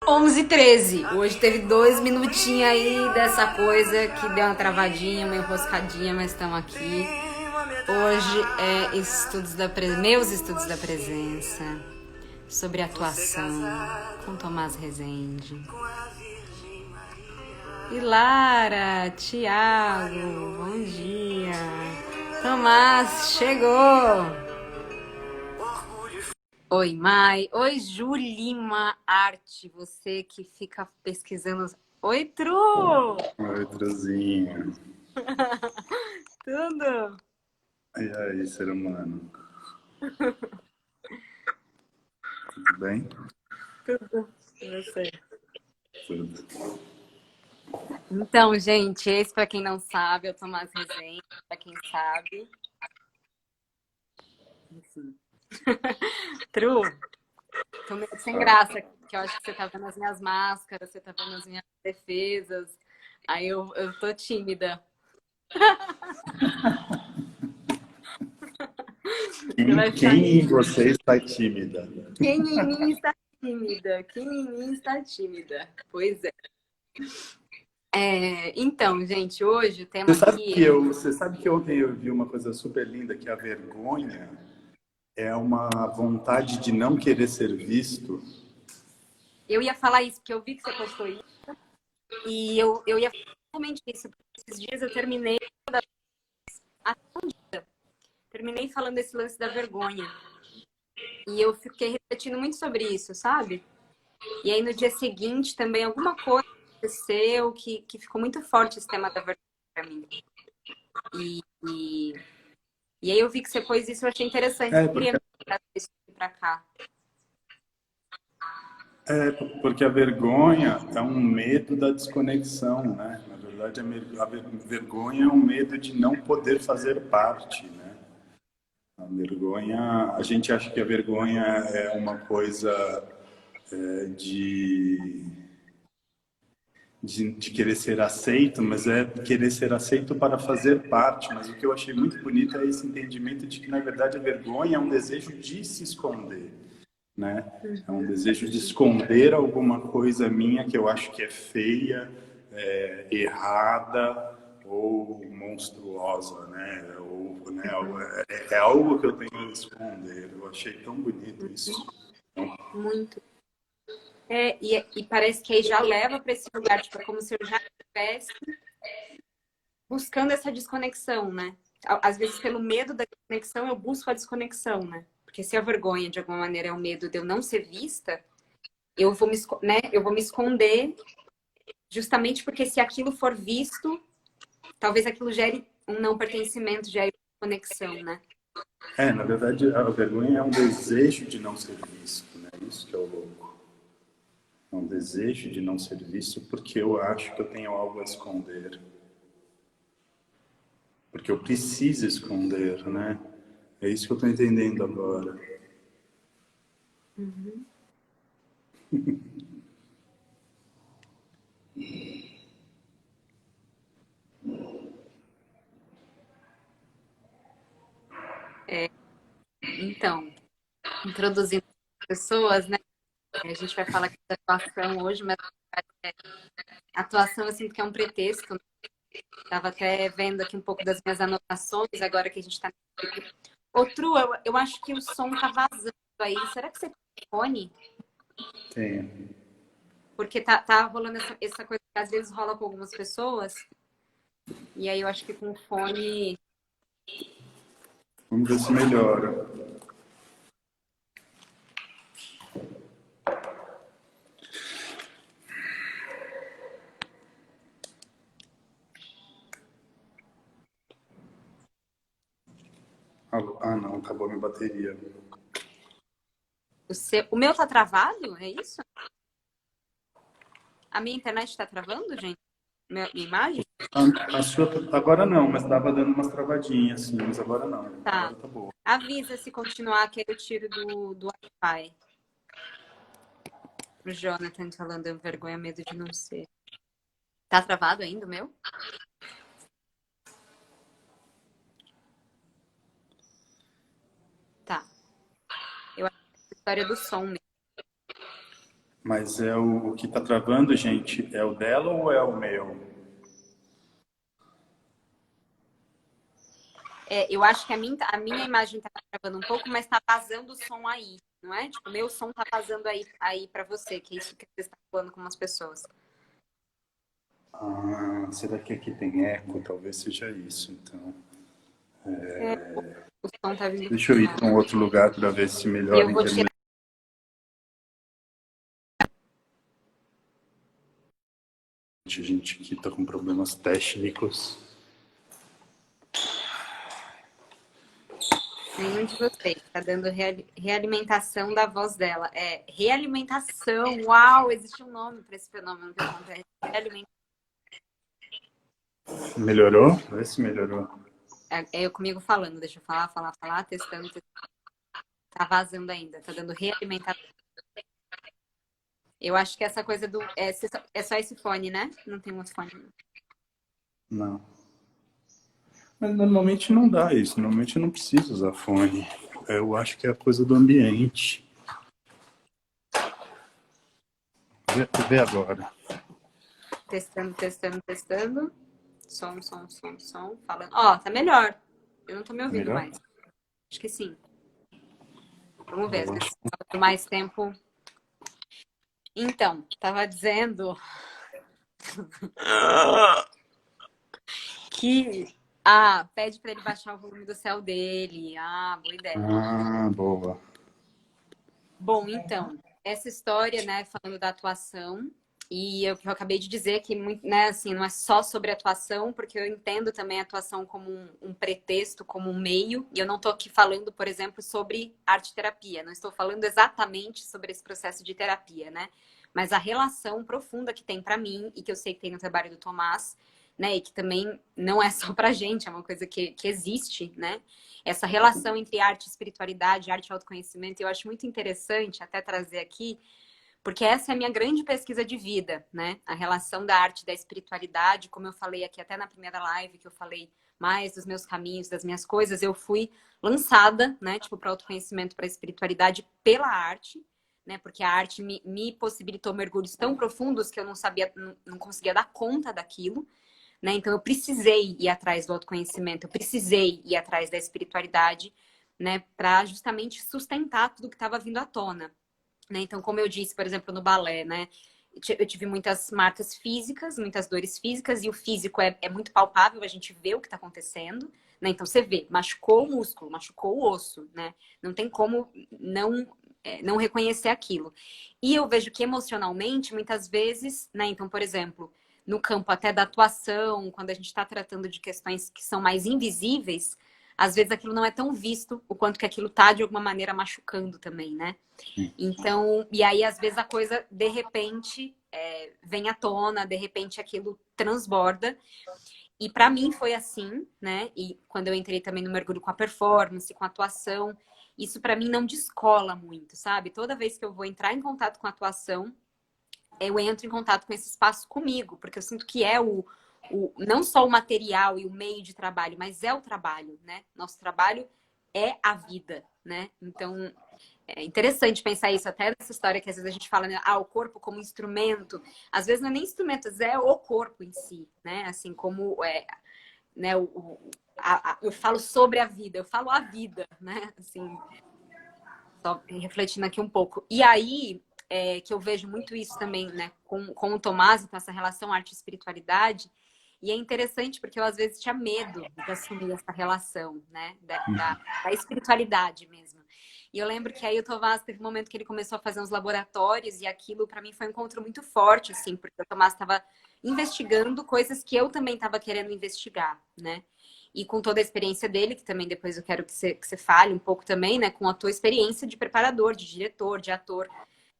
11h13. Hoje teve 2 minutinhos aí dessa coisa que deu uma travadinha, uma enroscadinha, mas estamos aqui. Hoje é meus estudos da presença sobre atuação com Tomás Rezende. E Lara, Tiago, bom dia. Tomás chegou. Oi, Mai. Oi, Julima Arte. Você que fica pesquisando. Oi, Tru! Oi, Druzinho. Tudo? E aí, ser humano? Tudo bem? Tudo. E você? Tudo. Então, gente, esse, pra quem não sabe, é o Tomás Rezende. Pra quem sabe. Enfim. Tru, tô meio sem graça, que eu acho que você tá vendo as minhas máscaras, você tá vendo as minhas defesas. Aí eu tô tímida. Você vai ficar. Quem em você está tímida? Quem em mim está tímida? Quem em mim está tímida? Pois é. Então, gente, hoje o tema aqui. Você sabe que ontem eu vi uma coisa super linda, que a vergonha é uma vontade de não querer ser visto. Eu ia falar isso, porque eu vi que você postou isso. E eu ia falar exatamente isso. Esses dias eu terminei falando desse lance da vergonha. E eu fiquei refletindo muito sobre isso, sabe? E aí no dia seguinte também alguma coisa aconteceu que ficou muito forte esse tema da vergonha pra mim. E aí eu vi que você pôs isso, eu achei interessante. É Eu queria porque, trazer isso pra cá. é porque a vergonha é um medo da desconexão, né? Na verdade, vergonha é um medo de não poder fazer parte, né? A vergonha, a gente acha que a vergonha é uma coisa de, de querer ser aceito, mas é querer ser aceito para fazer parte. Mas o que eu achei muito bonito é esse entendimento de que, na verdade, a vergonha é um desejo de se esconder, né? É um desejo de esconder alguma coisa minha que eu acho que é feia, errada ou monstruosa, né? Ou, né? É algo que eu tenho que esconder. Eu achei tão bonito isso. Muito. E parece que aí já leva para esse lugar, tipo, é como se eu já estivesse buscando essa desconexão, né? Às vezes, pelo medo da desconexão, eu busco a desconexão, né? Porque se a vergonha, de alguma maneira, é o medo de eu não ser vista, eu vou me esconder justamente porque se aquilo for visto, talvez aquilo gere um não pertencimento, gere conexão, né? Na verdade, a vergonha é um desejo de não ser visto, né? Isso que é o louco. É um desejo de não ser visto porque eu acho que eu tenho algo a esconder. Porque eu preciso esconder, né? É isso que eu estou entendendo agora. Uhum. Então, introduzindo as pessoas, né? A gente vai falar aqui da atuação hoje, mas a atuação eu sinto que é um pretexto, né? Tava até vendo aqui um pouco das minhas anotações, agora que a gente tá. Outro, eu acho que o som tá vazando aí. Será que você tem fone? Tenho. Porque tá rolando essa coisa que às vezes rola com algumas pessoas. E aí eu acho que com fone. Vamos ver se melhora. Ah, não, acabou minha bateria. O meu tá travado? É isso? A minha internet tá travando, gente? Minha imagem? A sua, agora não, mas estava dando umas travadinhas, assim, mas agora não. Tá. Agora tá boa. Avisa se continuar que eu tiro do Wi-Fi. O Jonathan falando, eu vergonha, medo de não ser. Tá travado ainda o meu? Tá. Eu acho que é a história do som mesmo. Mas é o que está travando, gente, é o dela ou é o meu? Eu acho que a minha imagem tá travando um pouco, mas tá vazando o som aí, não é? Tipo, o meu som tá vazando aí para você, que é isso que você está falando com umas pessoas. Ah, será que aqui tem eco? Talvez seja isso, então. O som tá vindo. Deixa eu ir para um outro lugar para ver se E melhora eu em vou termos tirar. de gente que está com problemas técnicos. Nenhum de vocês. Tá dando realimentação da voz dela. Realimentação. Uau, existe um nome para esse fenômeno que acontece. Realimentação. Melhorou? Vê se melhorou. É eu comigo falando. Deixa eu falar, testando. Tá vazando ainda. Tá dando realimentação. Eu acho que essa coisa do. É só esse fone, né? Não tem outro fone. Não. Mas normalmente não dá isso. Normalmente eu não preciso usar fone. Eu acho que é a coisa do ambiente. Vê agora. Testando. Som. Falando. Ó, tá melhor. Eu não tô me Tá ouvindo melhor? mais. Acho que sim. Vamos ver. Às Boa. vezes por mais tempo. Então, tava dizendo que. Ah, pede pra ele baixar o volume do céu dele. Ah, boa ideia. Ah, boa. Bom, então, essa história, né, falando da atuação, e eu acabei de dizer que, né, assim, não é só sobre atuação, porque eu entendo também a atuação como um pretexto, como um meio, e eu não estou aqui falando, por exemplo, sobre arte-terapia, não estou falando exatamente sobre esse processo de terapia, né, mas a relação profunda que tem para mim, e que eu sei que tem no trabalho do Tomás, né, e que também não é só pra gente, é uma coisa que existe, né, essa relação entre arte e espiritualidade, arte e autoconhecimento, eu acho muito interessante até trazer aqui, porque essa é a minha grande pesquisa de vida, né? A relação da arte e da espiritualidade, como eu falei aqui até na primeira live, que eu falei mais dos meus caminhos, das minhas coisas, eu fui lançada, né, tipo, para autoconhecimento, para espiritualidade pela arte, né? Porque a arte me possibilitou mergulhos tão profundos que eu não sabia, não conseguia dar conta daquilo. Né? Então, eu precisei ir atrás do autoconhecimento, eu precisei ir atrás da espiritualidade, né? Para justamente sustentar tudo que estava vindo à tona. Né? Então, como eu disse, por exemplo, no balé, né? Eu tive muitas marcas físicas, muitas dores físicas, e o físico é muito palpável, a gente vê o que está acontecendo, né? Então, você vê, machucou o músculo, machucou o osso, né? Não tem como não reconhecer aquilo. E eu vejo que emocionalmente, muitas vezes, né? Então, por exemplo, no campo até da atuação, quando a gente está tratando de questões que são mais invisíveis, às vezes aquilo não é tão visto o quanto que aquilo tá de alguma maneira machucando também, né? Então, e aí às vezes a coisa de repente vem à tona, de repente aquilo transborda. E para mim foi assim, né? E quando eu entrei também no mergulho com a performance, com a atuação, isso para mim não descola muito, sabe? Toda vez que eu vou entrar em contato com a atuação, eu entro em contato com esse espaço comigo, porque eu sinto que é não só o material e o meio de trabalho, mas é o trabalho, né? Nosso trabalho é a vida, né? Então, é interessante pensar isso, até nessa história que às vezes a gente fala, né? Ah, o corpo como instrumento. Às vezes não é nem instrumento, é o corpo em si, né? Assim como né? Eu falo sobre a vida, eu falo a vida, né? Assim, só refletindo aqui um pouco. E aí, que eu vejo muito isso também, né, com o Tomás, então essa relação arte e espiritualidade. E é interessante porque eu às vezes tinha medo de assumir essa relação, né, da espiritualidade mesmo. E eu lembro que aí o Tomás teve um momento que ele começou a fazer uns laboratórios e aquilo para mim foi um encontro muito forte, assim, porque o Tomás estava investigando coisas que eu também estava querendo investigar, né? E com toda a experiência dele, que também depois eu quero que você fale um pouco também, né? Com a tua experiência de preparador, de diretor, de ator,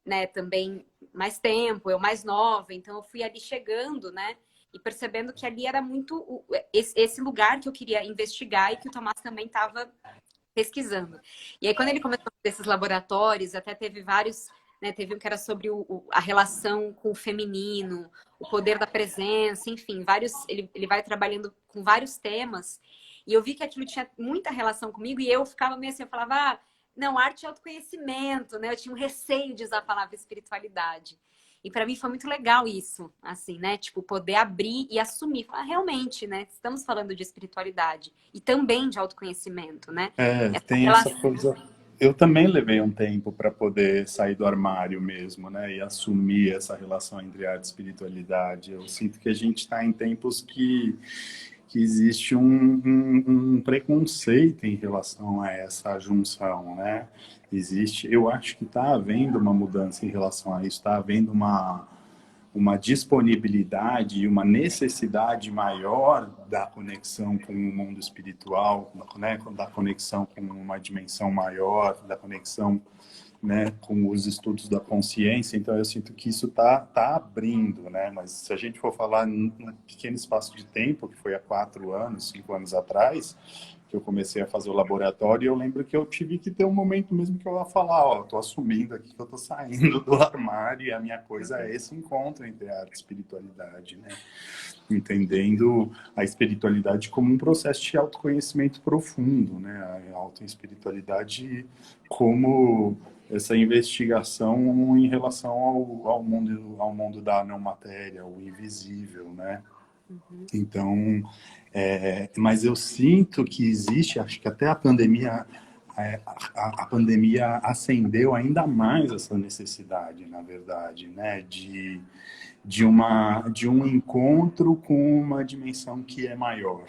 né? Também mais tempo, eu mais nova. Então eu fui ali chegando, né? E percebendo que ali era muito esse lugar que eu queria investigar e que o Tomás também estava pesquisando. E aí quando ele começou a fazer esses laboratórios, até teve vários, né? Teve um que era sobre a relação com o feminino, o poder da presença, enfim, vários. Ele vai trabalhando com vários temas. E eu vi que aquilo tinha muita relação comigo e eu ficava meio assim, eu falava, Não, arte e autoconhecimento, né? Eu tinha um receio de usar a palavra espiritualidade. E para mim foi muito legal isso, assim, né? Tipo, poder abrir e assumir. Falar, realmente, né? Estamos falando de espiritualidade e também de autoconhecimento, né? Essa Tem essa relação. coisa. Eu também levei um tempo para poder sair do armário mesmo, né? E assumir essa relação entre arte e espiritualidade. Eu sinto que a gente está em tempos que existe um preconceito em relação a essa junção, né? Existe, eu acho que está havendo uma mudança em relação a isso, está havendo uma disponibilidade e uma necessidade maior da conexão com o mundo espiritual, né, da conexão com uma dimensão maior, da conexão, né, com os estudos da consciência. Então eu sinto que isso tá abrindo, né? Mas se a gente for falar num pequeno espaço de tempo, que foi há 4 anos, 5 anos atrás, que eu comecei a fazer o laboratório, eu lembro que eu tive que ter um momento mesmo que eu ia falar, ó, tô assumindo aqui que eu tô saindo do armário e a minha coisa é esse encontro entre arte e espiritualidade, né? Entendendo a espiritualidade como um processo de autoconhecimento profundo, né? A autoespiritualidade como essa investigação em relação ao mundo da não matéria, o invisível, né? Uhum. Então, mas eu sinto que existe, acho que até a pandemia, a pandemia acendeu ainda mais essa necessidade, na verdade, né, de um encontro com uma dimensão que é maior,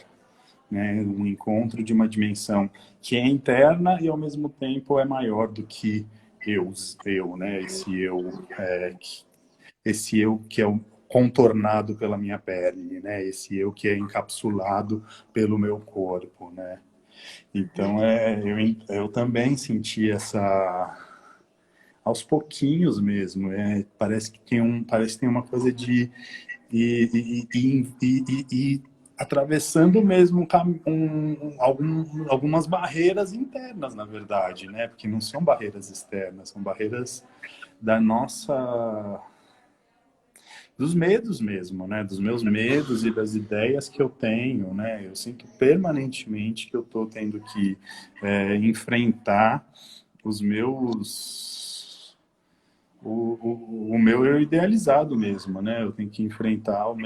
né, um encontro de uma dimensão que é interna e ao mesmo tempo é maior do que né, esse eu que é contornado pela minha pele, né? Esse eu que é encapsulado pelo meu corpo, né? Então, eu também senti essa aos pouquinhos mesmo. Parece que tem uma coisa de e atravessando mesmo algumas barreiras internas, na verdade, né? Porque não são barreiras externas, são barreiras da nossa dos medos mesmo, né? Dos meus medos e das ideias que eu tenho, né? Eu sinto permanentemente que eu estou tendo que enfrentar os meus o meu eu idealizado mesmo, né? Eu tenho que enfrentar os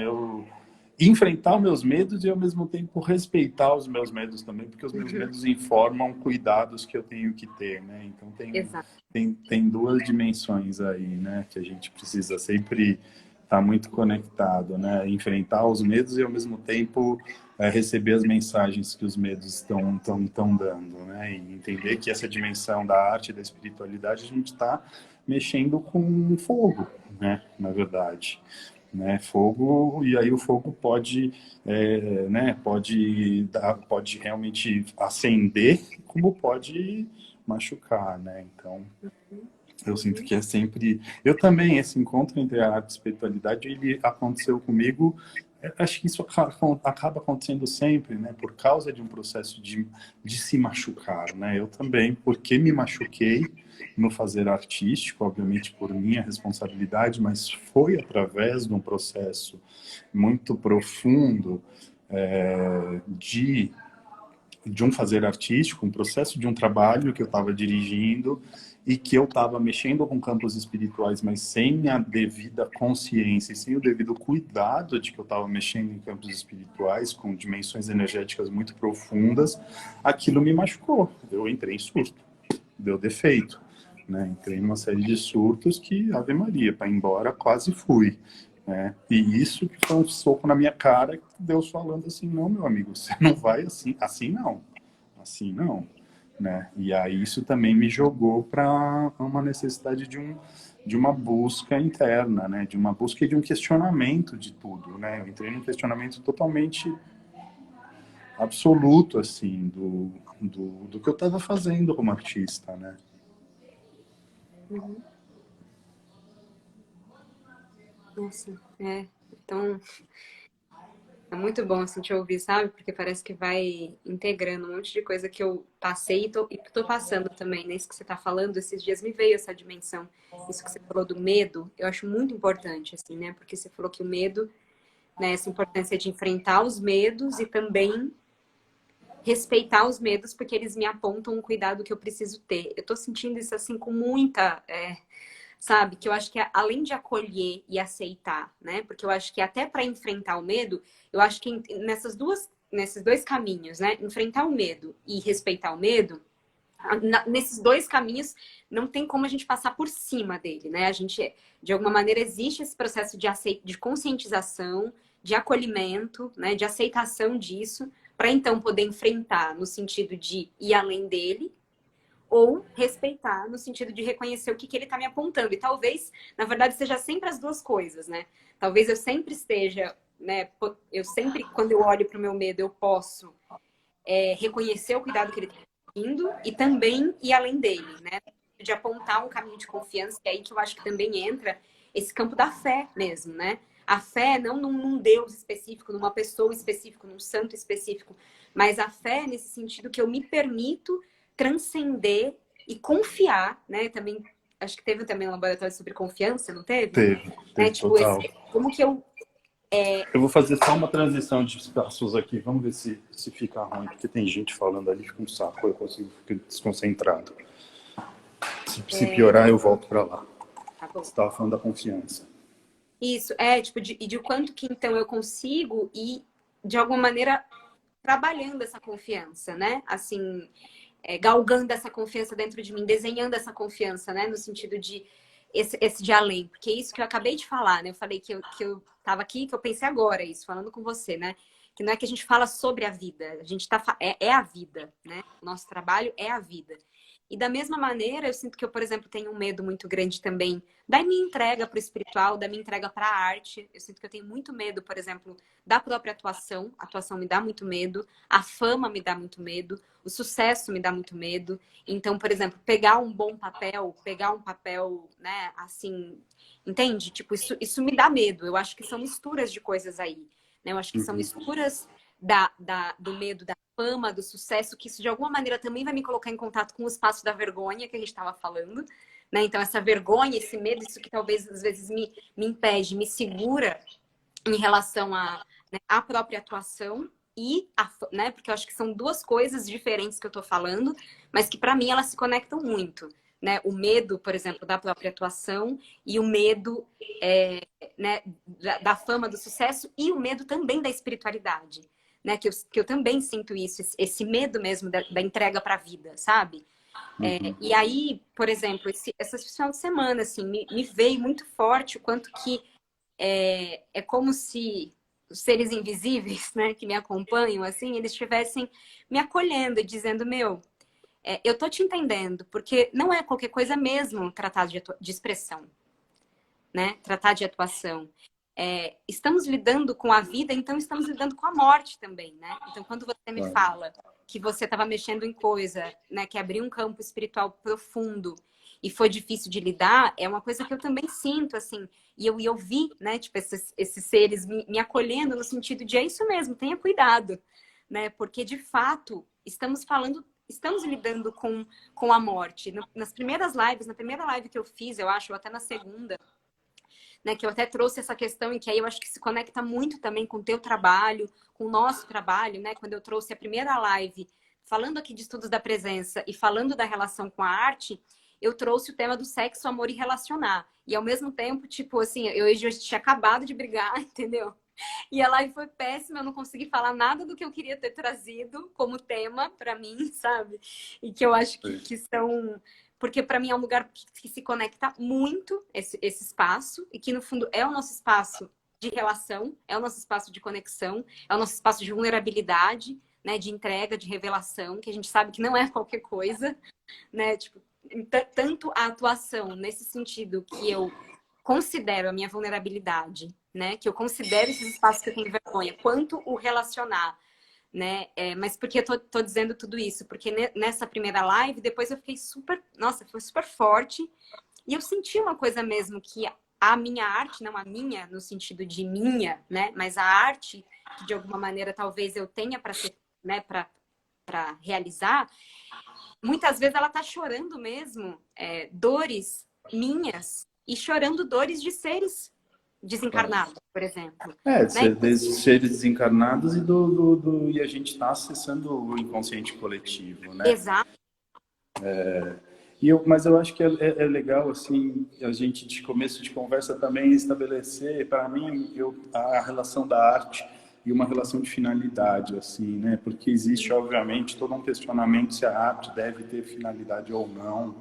meus medos e ao mesmo tempo respeitar os meus medos também, porque os meus Uhum. medos informam cuidados que eu tenho que ter, né? Então Exato. tem duas dimensões aí, né? Que a gente precisa sempre estar muito conectado, né? Enfrentar os medos e ao mesmo tempo receber as mensagens que os medos estão dando, né? E entender que essa dimensão da arte e da espiritualidade a gente está mexendo com fogo, né? Na verdade, né? Fogo, e aí o fogo pode, né? Pode realmente acender, como pode machucar, né? Então eu sinto Uhum. que é sempre. Eu também, esse encontro entre a arte e a espiritualidade, ele aconteceu comigo. Acho que isso acaba acontecendo sempre, né? Por causa de um processo de se machucar, né? Eu também, porque me machuquei no fazer artístico, obviamente por minha responsabilidade, mas foi através de um processo muito profundo de um fazer artístico, um processo de um trabalho que eu estava dirigindo e que eu estava mexendo com campos espirituais, mas sem a devida consciência e sem o devido cuidado de que eu estava mexendo em campos espirituais, com dimensões energéticas muito profundas, aquilo me machucou. Eu entrei em surto, deu defeito. Né? Entrei numa série de surtos que, Ave Maria, para ir embora, quase fui. Né? E isso que foi um soco na minha cara, Deus falando assim, não, meu amigo, você não vai assim, assim não, né? E aí isso também me jogou para uma necessidade de uma busca interna, né? De uma busca e de um questionamento de tudo, né? Eu entrei num questionamento totalmente absoluto, assim, do que eu estava fazendo como artista, né? Uhum. Nossa, então, é muito bom assim te ouvir, sabe? Porque parece que vai integrando um monte de coisa que eu passei e tô passando também, né? Isso que você tá falando, esses dias me veio essa dimensão. Isso que você falou do medo, eu acho muito importante, assim, né? Porque você falou que o medo, né, essa importância de enfrentar os medos e também respeitar os medos, porque eles me apontam um cuidado que eu preciso ter. Eu tô sentindo isso assim com muita, sabe? Que eu acho que além de acolher e aceitar, né? Porque eu acho que até para enfrentar o medo, eu acho que nesses dois caminhos, né? Enfrentar o medo e respeitar o medo, nesses dois caminhos não tem como a gente passar por cima dele, né? A gente, de alguma maneira, existe esse processo de conscientização, de acolhimento, né? De aceitação disso, para então poder enfrentar no sentido de ir além dele, ou respeitar no sentido de reconhecer o que ele está me apontando. E talvez, na verdade, seja sempre as duas coisas, né? Talvez eu sempre esteja, né? Eu sempre, quando eu olho para o meu medo, eu posso reconhecer o cuidado que ele está indo e também ir além dele, né? De apontar um caminho de confiança, e é aí que eu acho que também entra esse campo da fé mesmo, né? A fé não num Deus específico, numa pessoa específica, num santo específico, mas a fé nesse sentido que eu me permito transcender e confiar, né? Também acho que teve também um laboratório sobre confiança, não teve? Teve Tipo, total. como que eu Eu vou fazer só uma transição de espaços aqui, vamos ver se fica ruim, porque tem gente falando ali, fica um saco, eu consigo ficar desconcentrado. Se piorar, eu volto para lá. Tá bom. Você estava falando da confiança. Isso, tipo, de quanto que então eu consigo ir, de alguma maneira, trabalhando essa confiança, né? Assim, galgando essa confiança dentro de mim, desenhando essa confiança, né? No sentido de esse de além. Porque é isso que eu acabei de falar, né? Eu falei que eu tava aqui, que eu pensei agora isso, falando com você, né? Que não é que a gente fala sobre a vida, a gente é a vida, né? O nosso trabalho é a vida. E da mesma maneira, eu sinto que eu, por exemplo, tenho um medo muito grande também da minha entrega para o espiritual, da minha entrega para a arte. Eu sinto que eu tenho muito medo, por exemplo, da própria atuação. A atuação me dá muito medo, a fama me dá muito medo, o sucesso me dá muito medo. Então, por exemplo, pegar um bom papel, pegar um papel, né, assim, entende? Tipo, isso me dá medo. Eu acho que são misturas de coisas aí, né? Eu acho que são misturas do medo, da fama, do sucesso, que isso de alguma maneira também vai me colocar em contato com o espaço da vergonha que a gente estava falando, né? Então, essa vergonha, esse medo, isso que talvez às vezes me impede, me segura em relação né, à própria atuação né? Porque eu acho que são duas coisas diferentes que eu tô falando, mas que para mim elas se conectam muito, né? O medo, por exemplo, da própria atuação e o medo, né, da fama, do sucesso e o medo também da espiritualidade, né? Que eu também sinto isso, esse medo mesmo da entrega para a vida, sabe? E aí, por exemplo, esse final de semana, assim, me veio muito forte o quanto que é como se os seres invisíveis, né, que me acompanham, assim, eles estivessem me acolhendo e dizendo, meu, eu tô te entendendo, porque não é qualquer coisa mesmo tratar de expressão, né? Tratar de atuação. Estamos lidando com a vida, então estamos lidando com a morte também, né? Então, quando você me fala que você estava mexendo em coisa, né, que abriu um campo espiritual profundo e foi difícil de lidar, é uma coisa que eu também sinto, assim, e eu vi, né, tipo, esses seres me acolhendo no sentido de é isso mesmo, tenha cuidado, né? Porque, de fato, estamos lidando com a morte. Nas primeiras lives, na primeira live que eu fiz, eu acho, ou até na segunda, né, que eu até trouxe essa questão, e que aí eu acho que se conecta muito também com o teu trabalho, com o nosso trabalho, né? Quando eu trouxe a primeira live, falando aqui de estudos da presença e falando da relação com a arte, eu trouxe o tema do sexo, amor e relacionar. E ao mesmo tempo, tipo assim, eu já tinha acabado de brigar, entendeu? E a live foi péssima, eu não consegui falar nada do que eu queria ter trazido como tema para mim, sabe? E que eu acho que são... Porque para mim é um lugar que se conecta muito, esse espaço, e que no fundo é o nosso espaço de relação, é o nosso espaço de conexão, é o nosso espaço de vulnerabilidade, né, de entrega, de revelação, que a gente sabe que não é qualquer coisa, né? Tipo, tanto a atuação nesse sentido que eu considero a minha vulnerabilidade, né? Que eu considero esses espaços que eu tenho vergonha, quanto o relacionar, né? Mas por que eu tô dizendo tudo isso? Porque nessa primeira live, depois eu fiquei super... Nossa, foi super forte. E eu senti uma coisa mesmo, que a minha arte, não a minha, no sentido de minha, né? Mas a arte, que de alguma maneira talvez eu tenha para ser, né? Para realizar, muitas vezes ela tá chorando mesmo dores minhas e chorando dores de seres desencarnados, por exemplo. Né? Desses seres desencarnados e a gente está acessando o inconsciente coletivo, né? Exato. Mas eu acho que é legal, assim, a gente, de começo de conversa, também estabelecer, para mim, a relação da arte e uma relação de finalidade, assim, né? Porque existe, obviamente, todo um questionamento se a arte deve ter finalidade ou não,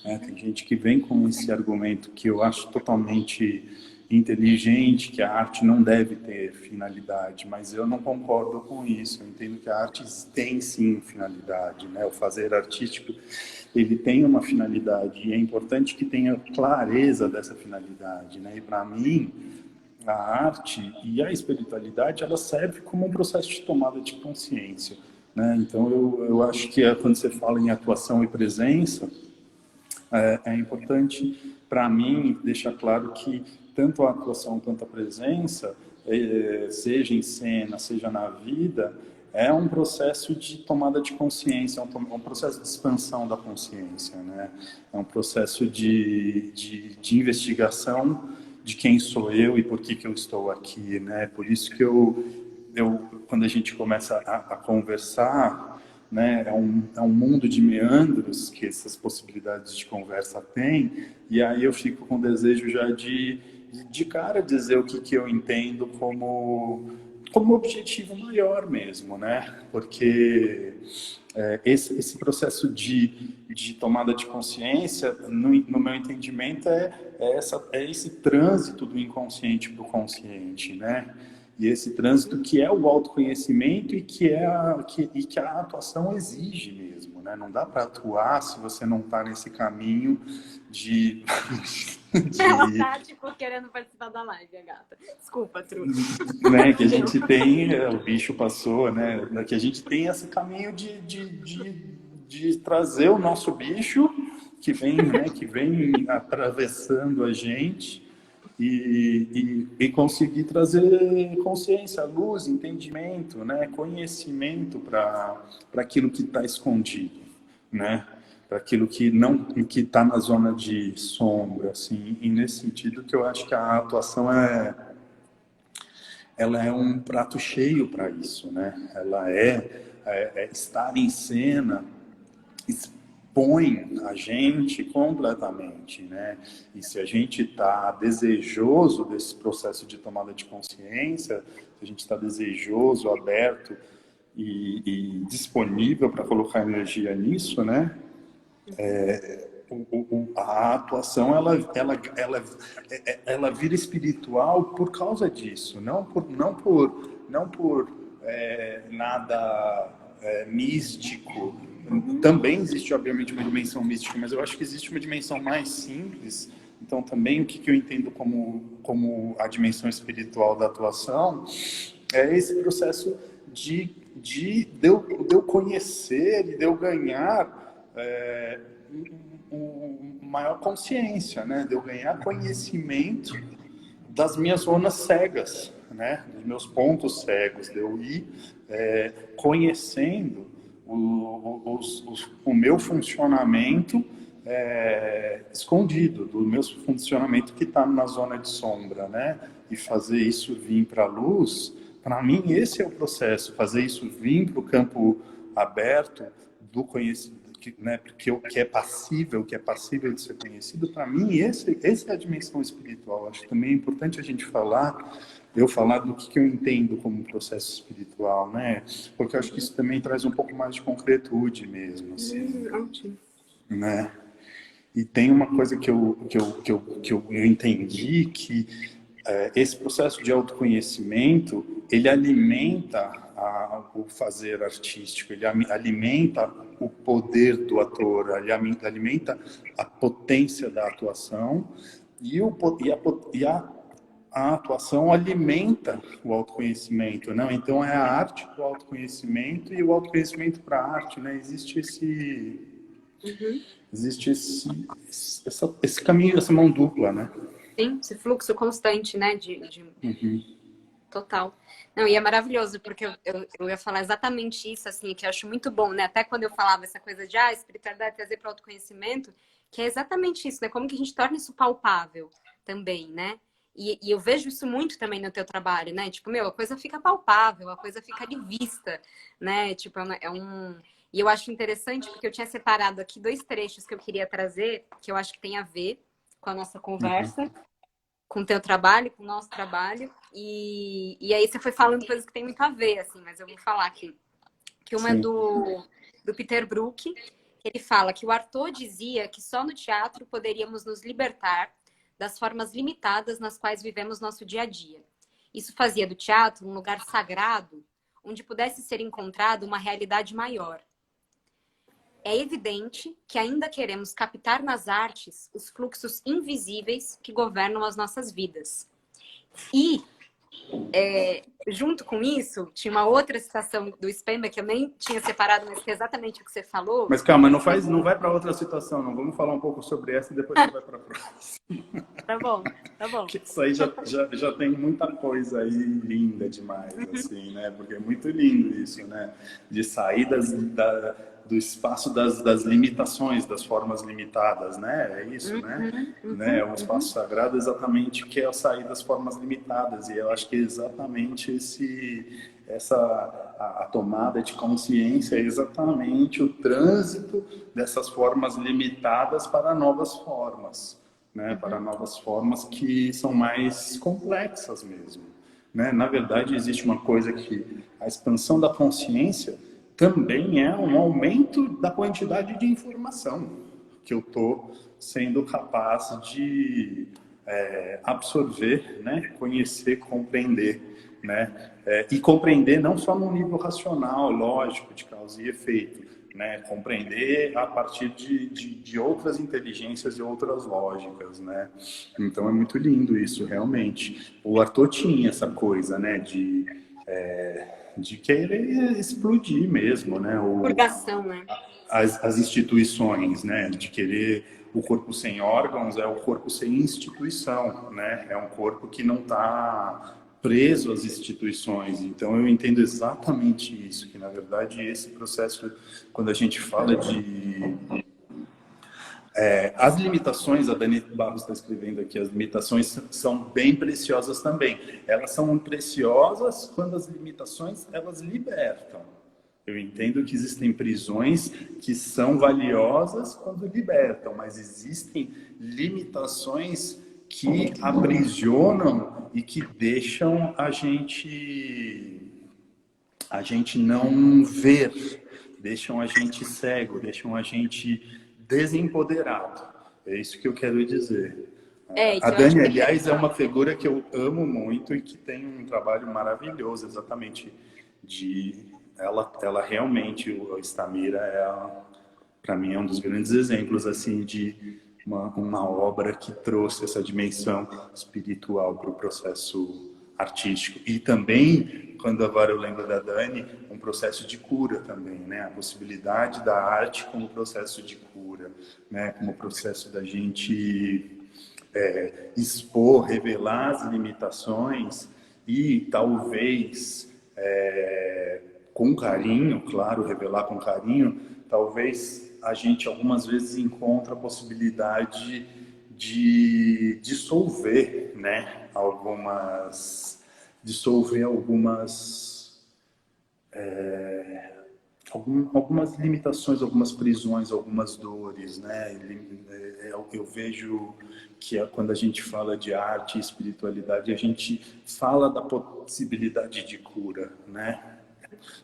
né? Tem gente que vem com esse argumento que eu acho totalmente inteligente, que a arte não deve ter finalidade, mas eu não concordo com isso. Eu entendo que a arte tem sim finalidade, né? O fazer artístico, ele tem uma finalidade e é importante que tenha clareza dessa finalidade, né? E para mim, a arte e a espiritualidade, ela serve como um processo de tomada de consciência, né? Então eu acho que quando você fala em atuação e presença, é importante para mim deixar claro que tanto a atuação quanto a presença, seja em cena, seja na vida, é um processo de tomada de consciência, é um processo de expansão da consciência, né? É um processo de investigação de quem sou eu e por que eu estou aqui, né? Por isso que quando a gente começa a conversar, né, é um mundo de meandros que essas possibilidades de conversa têm, e aí eu fico com desejo já de cara dizer o que eu entendo como objetivo maior mesmo, né? Porque esse processo de tomada de consciência, no meu entendimento, é esse trânsito do inconsciente para o consciente, né? E esse trânsito que é o autoconhecimento e que a atuação exige mesmo, né? Não dá para atuar se você não está nesse caminho de... Ela tá, tipo, querendo participar da live, a gata. Desculpa, Tru. Né, que a gente tem, o bicho passou, né? Que a gente tem esse caminho de trazer o nosso bicho que vem atravessando a gente e conseguir trazer consciência, luz, entendimento, né? Conhecimento para aquilo que está escondido, né? Para aquilo que está na zona de sombra, assim. E nesse sentido que eu acho que a atuação ela é um prato cheio para isso, né? Ela estar em cena, expõe a gente completamente, né? E se a gente está desejoso desse processo de tomada de consciência, se a gente está desejoso, aberto e disponível para colocar energia nisso, né? A atuação ela vira espiritual por causa disso, não por nada místico. Também existe, obviamente, uma dimensão mística, mas eu acho que existe uma dimensão mais simples. Então, também o que eu entendo como a dimensão espiritual da atuação é esse processo de eu conhecer e de eu ganhar maior consciência, né? De eu ganhar conhecimento das minhas zonas cegas, né? Dos meus pontos cegos, de eu ir conhecendo o meu funcionamento escondido, do meu funcionamento que está na zona de sombra, né? E fazer isso vir para a luz, para mim esse é o processo, fazer isso vir para o campo aberto do conhecimento, né, que é passível de ser conhecido, para mim, essa é a dimensão espiritual. Acho que também é importante a gente eu falar do que eu entendo como processo espiritual, né? Porque eu acho que isso também traz um pouco mais de concretude mesmo, assim, né? E tem uma coisa que eu entendi, que esse processo de autoconhecimento, ele alimenta o fazer artístico, ele alimenta o poder do ator, ele alimenta a potência da atuação a atuação alimenta o autoconhecimento, né? Então é a arte do autoconhecimento e o autoconhecimento para a arte, né? Existe esse caminho, essa mão dupla, né? Sim, esse fluxo constante, né? Total. Não, e é maravilhoso, porque eu ia falar exatamente isso, assim, que eu acho muito bom, né? Até quando eu falava essa coisa de espiritualidade trazer para o autoconhecimento, que é exatamente isso, né? Como que a gente torna isso palpável também, né? E eu vejo isso muito também no teu trabalho, né? Tipo, meu, a coisa fica palpável, a coisa fica de vista, né? Tipo, E eu acho interessante porque eu tinha separado aqui 2 trechos que eu queria trazer, que eu acho que tem a ver com a nossa conversa, com o teu trabalho, com o nosso trabalho. E aí você foi falando coisas que tem muito a ver, assim, mas eu vou falar aqui. Que uma é Sim. do Peter Brook, que ele fala que o Artaud dizia que só no teatro poderíamos nos libertar das formas limitadas nas quais vivemos nosso dia a dia. Isso fazia do teatro um lugar sagrado, onde pudesse ser encontrada uma realidade maior. É evidente que ainda queremos captar nas artes os fluxos invisíveis que governam as nossas vidas. E junto com isso, tinha uma outra citação do Spember que eu nem tinha separado, mas que é exatamente o que você falou. Mas calma, não vai para outra situação, não. Vamos falar um pouco sobre essa e depois você vai para a próxima. Tá bom, tá bom. Porque isso aí já tem muita coisa aí linda demais, assim, né? Porque é muito lindo isso, né? De sair do espaço das limitações, das formas limitadas, né? É isso, né? O espaço sagrado é exatamente o que é a sair das formas limitadas. E eu acho que é exatamente a tomada de consciência é exatamente o trânsito dessas formas limitadas para novas formas. Né, para novas formas que são mais complexas mesmo. Né? Na verdade, existe uma coisa que a expansão da consciência também é um aumento da quantidade de informação que eu estou sendo capaz de absorver, né? Conhecer, compreender. Né? E compreender não só no nível racional, lógico, de causa e efeito, né? Compreender a partir de outras inteligências e outras lógicas, né? Então é muito lindo isso, realmente. O Artaud tinha essa coisa, né? De querer explodir mesmo, né? Purgação, né? As instituições, né? De querer o corpo sem órgãos é o corpo sem instituição, né? É um corpo que não está preso às instituições. Então eu entendo exatamente isso, que na verdade esse processo, quando a gente fala as limitações, a Dani Barros está escrevendo aqui, as limitações são bem preciosas também. Elas são preciosas quando as limitações, elas libertam. Eu entendo que existem prisões que são valiosas quando libertam, mas existem limitações que aprisionam e que deixam a gente não ver, deixam a gente cego, deixam a gente desempoderado. É isso que eu quero dizer. A Dani, aliás, é uma figura que eu amo muito e que tem um trabalho maravilhoso, exatamente, ela realmente, o Stamira, para mim, é um dos grandes exemplos, assim, de uma obra que trouxe essa dimensão espiritual para o processo artístico. E também, quando agora eu lembro da Dani, um processo de cura também, né? A possibilidade da arte como processo de cura, né? Como processo da gente expor, revelar as limitações e talvez com carinho, claro, revelar com carinho, talvez a gente algumas vezes encontra a possibilidade de dissolver, né? Algumas limitações, algumas prisões, algumas dores, né? Eu vejo que quando a gente fala de arte e espiritualidade, a gente fala da possibilidade de cura, né?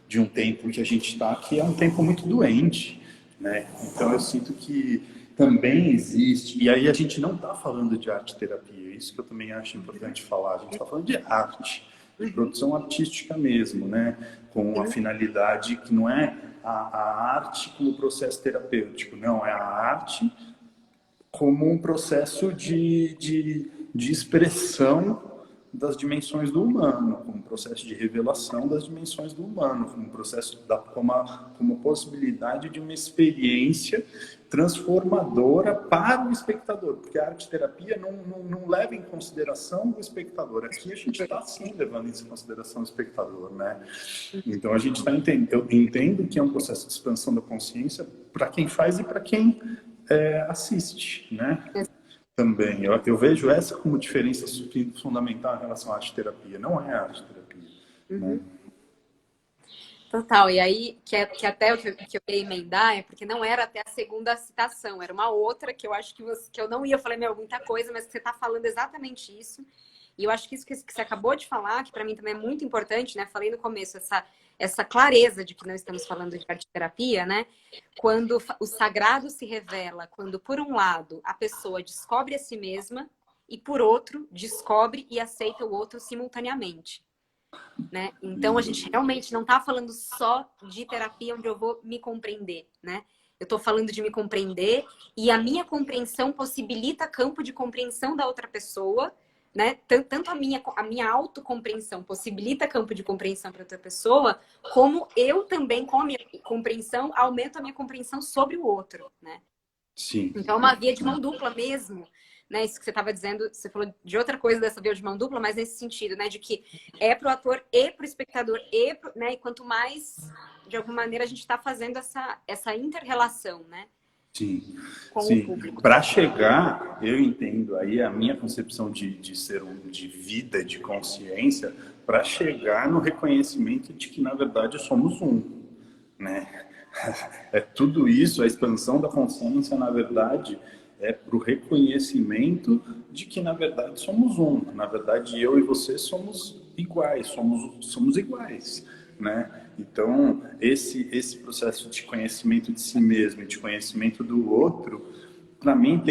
De um tempo que a gente está, que é um tempo muito doente, né? Então eu sinto que também existe, e aí a gente não está falando de arte-terapia, isso que eu também acho importante falar, a gente está falando de arte, de produção artística mesmo, né? Com a finalidade que não é a arte como processo terapêutico, não, é a arte como um processo de expressão das dimensões do humano, como um processo de revelação das dimensões do humano, como um processo como possibilidade de uma experiência transformadora para o espectador, porque a arte-terapia não leva em consideração o espectador. Aqui a gente está sim levando em consideração o espectador, né? Então a gente está entendendo, eu entendo que é um processo de expansão da consciência para quem faz e para quem assiste, né? também. Eu vejo essa como diferença fundamental em relação à arte-terapia. Não é arte-terapia, né? Total, e aí, que até que eu ia emendar é porque não era até a segunda citação, era uma outra que eu acho que eu não ia falar, meu, muita coisa, mas que você está falando exatamente isso. E eu acho que isso que você acabou de falar, que para mim também é muito importante, né? Falei no começo, essa clareza de que não estamos falando de arte-terapia, né? Quando o sagrado se revela, quando, por um lado, a pessoa descobre a si mesma e, por outro, descobre e aceita o outro simultaneamente. Né? Então, a gente realmente não está falando só de terapia onde eu vou me compreender, né? Eu estou falando de me compreender e a minha compreensão possibilita campo de compreensão da outra pessoa, né? Tanto a minha autocompreensão possibilita campo de compreensão para outra pessoa, como eu também, com a minha compreensão, aumento a minha compreensão sobre o outro, né? Sim. Então, é uma via de mão dupla mesmo, né? Isso que você estava dizendo, você falou de outra coisa dessa via de mão dupla, mas nesse sentido, né? De que é para o ator e para o espectador, né? E quanto mais, de alguma maneira, a gente está fazendo essa inter-relação, né? Sim, Com o sim. público. Para chegar, eu entendo aí a minha concepção de ser de vida, de consciência, para chegar no reconhecimento de que, na verdade, somos um, né? É tudo isso, a expansão da consciência, na verdade, é para o reconhecimento de que, na verdade, somos um. Na verdade, eu e você somos iguais, somos iguais, né? Então, esse processo de conhecimento de si mesmo e de conhecimento do outro, para mim,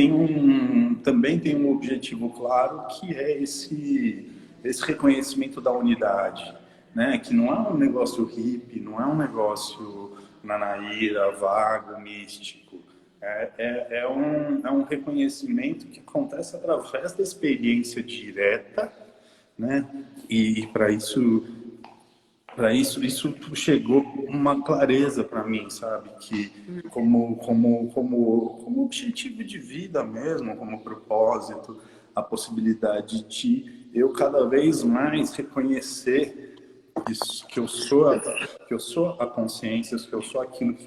também tem um objetivo claro, que é esse reconhecimento da unidade, né? Que não é um negócio hippie, não é um negócio nanaíra, vago, místico. É um reconhecimento que acontece através da experiência direta, né? E para isso chegou uma clareza para mim, sabe? Que como objetivo de vida mesmo, como propósito, a possibilidade de eu cada vez mais reconhecer isso, que eu sou a consciência, que eu sou aquilo,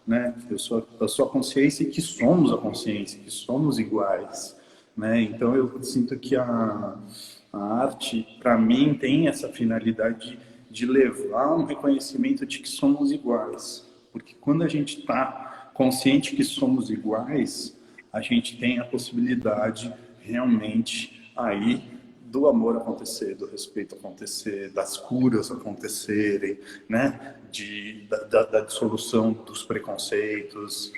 né? Eu sou a consciência e que somos a consciência, que somos iguais, né? Então eu sinto que a arte, para mim, tem essa finalidade de levar um reconhecimento de que somos iguais, porque quando a gente está consciente que somos iguais, a gente tem a possibilidade realmente aí do amor acontecer, do respeito acontecer, das curas acontecerem, né? Da dissolução dos preconceitos.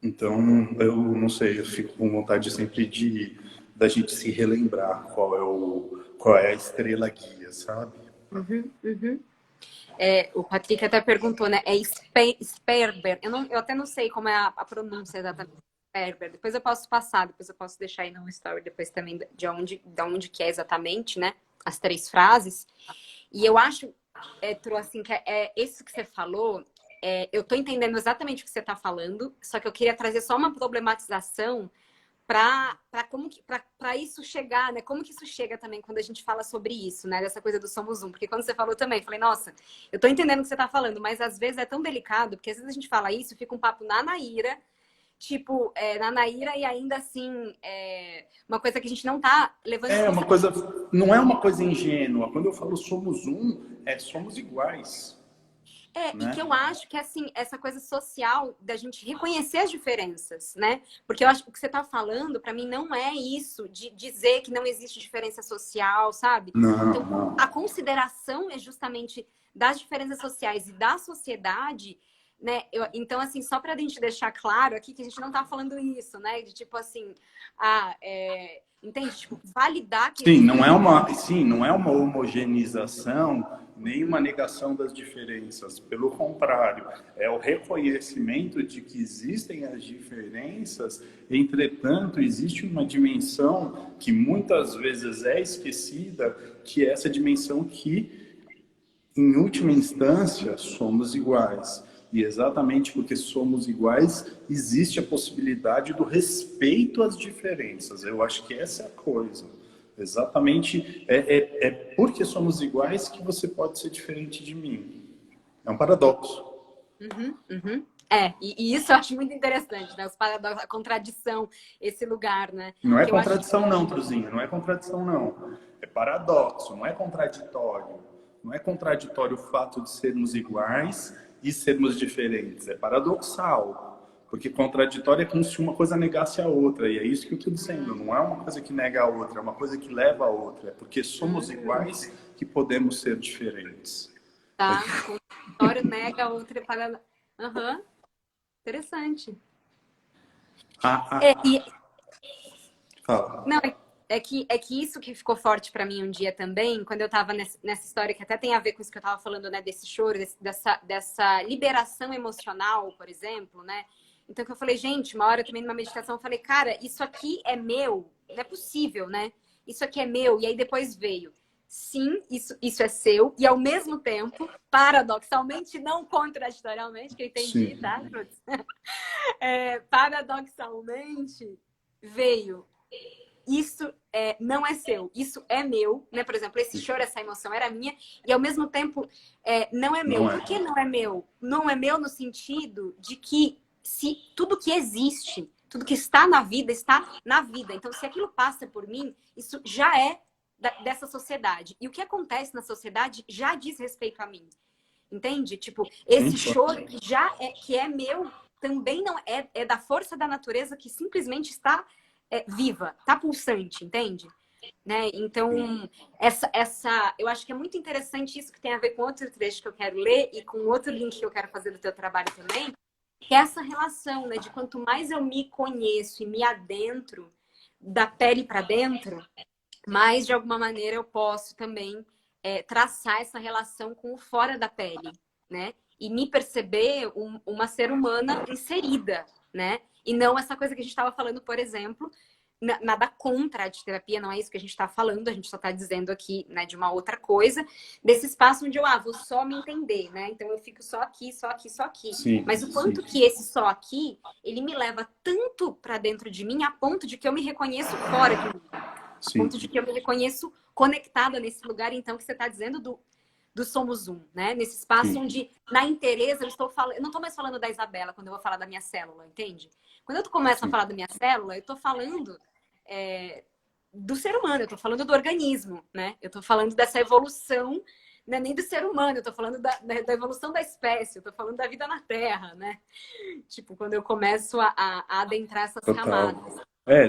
Então, eu não sei, eu fico com vontade sempre da gente se relembrar qual é a estrela guia, sabe? O Patrick até perguntou, né? É Sperber. Eu até não sei como é a pronúncia exatamente. Sperber. Depois eu posso passar, depois eu posso deixar aí no story depois também de onde que é exatamente, né? As 3 frases. E eu acho, Tro, assim, que é isso que você falou. Eu tô entendendo exatamente o que você está falando, só que eu queria trazer só uma problematização para isso chegar, né? Como que isso chega também quando a gente fala sobre isso, né? Dessa coisa do somos um. Porque quando você falou também, eu falei, nossa, eu tô entendendo o que você tá falando, mas às vezes é tão delicado, porque às vezes a gente fala isso, fica um papo na Naíra, tipo, na Naíra e ainda assim, uma coisa que a gente não tá levando em consideração. Não é uma coisa ingênua. Quando eu falo somos um, somos iguais. E Né? que eu acho que, assim, essa coisa social da gente reconhecer as diferenças, né? Porque eu acho que o que você está falando, para mim, não é isso de dizer que não existe diferença social, sabe? Não, então, não. a consideração é justamente das diferenças sociais e da sociedade, né? Então, assim, só para a gente deixar claro aqui que a gente não está falando isso, né? De tipo assim, entende? Tipo, validar que Sim, não é uma homogeneização nem uma negação das diferenças. Pelo contrário, é o reconhecimento de que existem as diferenças, entretanto, existe uma dimensão que muitas vezes é esquecida, que é essa dimensão que, em última instância, somos iguais. E exatamente porque somos iguais, existe a possibilidade do respeito às diferenças. Eu acho que essa é a coisa. Exatamente, é porque somos iguais que você pode ser diferente de mim. É um paradoxo. E isso eu acho muito interessante, né? Os paradoxos, a contradição, esse lugar, né? Não é Que eu acho contradição não, Truzinha, não é contradição não. É paradoxo, não é contraditório. Não é contraditório o fato de sermos iguais e sermos diferentes. É paradoxal. Porque contraditório é como se uma coisa negasse a outra. E é isso que eu estou dizendo. Não é uma coisa que nega a outra, é uma coisa que leva a outra. É porque somos iguais que podemos ser diferentes. tá. O contraditório nega a outra para. Aham. Interessante. E Fala. não, é que isso que ficou forte para mim um dia também, quando eu tava nessa história que até tem a ver com isso que eu tava falando, né, desse choro, dessa liberação emocional, por exemplo, né? Então que eu falei, gente, uma hora também numa meditação eu falei, cara, isso aqui é meu, não é possível, né? Isso aqui é meu. E aí depois veio, sim, isso é seu, e ao mesmo tempo, paradoxalmente, não contraditorialmente, que eu entendi, Sim. tá? Paradoxalmente veio. Isso não é seu, isso é meu, né? Por exemplo, esse choro, essa emoção era minha, e ao mesmo tempo não é meu. Não é. Por que não é meu? Não é meu no sentido de que se tudo que existe, tudo que está na vida, está na vida. Então, se aquilo passa por mim, isso já é dessa sociedade. E o que acontece na sociedade já diz respeito a mim. Entende? Tipo, esse choro que é meu, também não é da força da natureza que simplesmente está viva, tá pulsante, entende? Né? Então, eu acho que é muito interessante isso, que tem a ver com outro trecho que eu quero ler e com outro link que eu quero fazer do teu trabalho também, que é essa relação, né, de quanto mais eu me conheço e me adentro da pele para dentro, mais de alguma maneira eu posso também traçar essa relação com o fora da pele, né? E me perceber uma ser humana inserida, né? E não essa coisa que a gente estava falando, por exemplo, nada contra a arte terapia, não é isso que a gente está falando, a gente só está dizendo aqui, né, de uma outra coisa, desse espaço onde eu vou só me entender, né? Então eu fico só aqui, só aqui, só aqui. Sim, mas o quanto que esse só aqui, ele me leva tanto para dentro de mim, a ponto de que eu me reconheço fora de mim. A ponto de que eu me reconheço conectada nesse lugar, então, que você está dizendo do Somos Um, né? Nesse espaço onde, na inteireza, eu não estou mais falando da Isabela quando eu vou falar da minha célula, entende? Quando eu começo a falar da minha célula, eu estou falando do ser humano, eu estou falando do organismo, né? Eu estou falando dessa evolução, não é nem do ser humano, eu estou falando da evolução da espécie, eu estou falando da vida na Terra, né? Tipo, quando eu começo a adentrar essas camadas.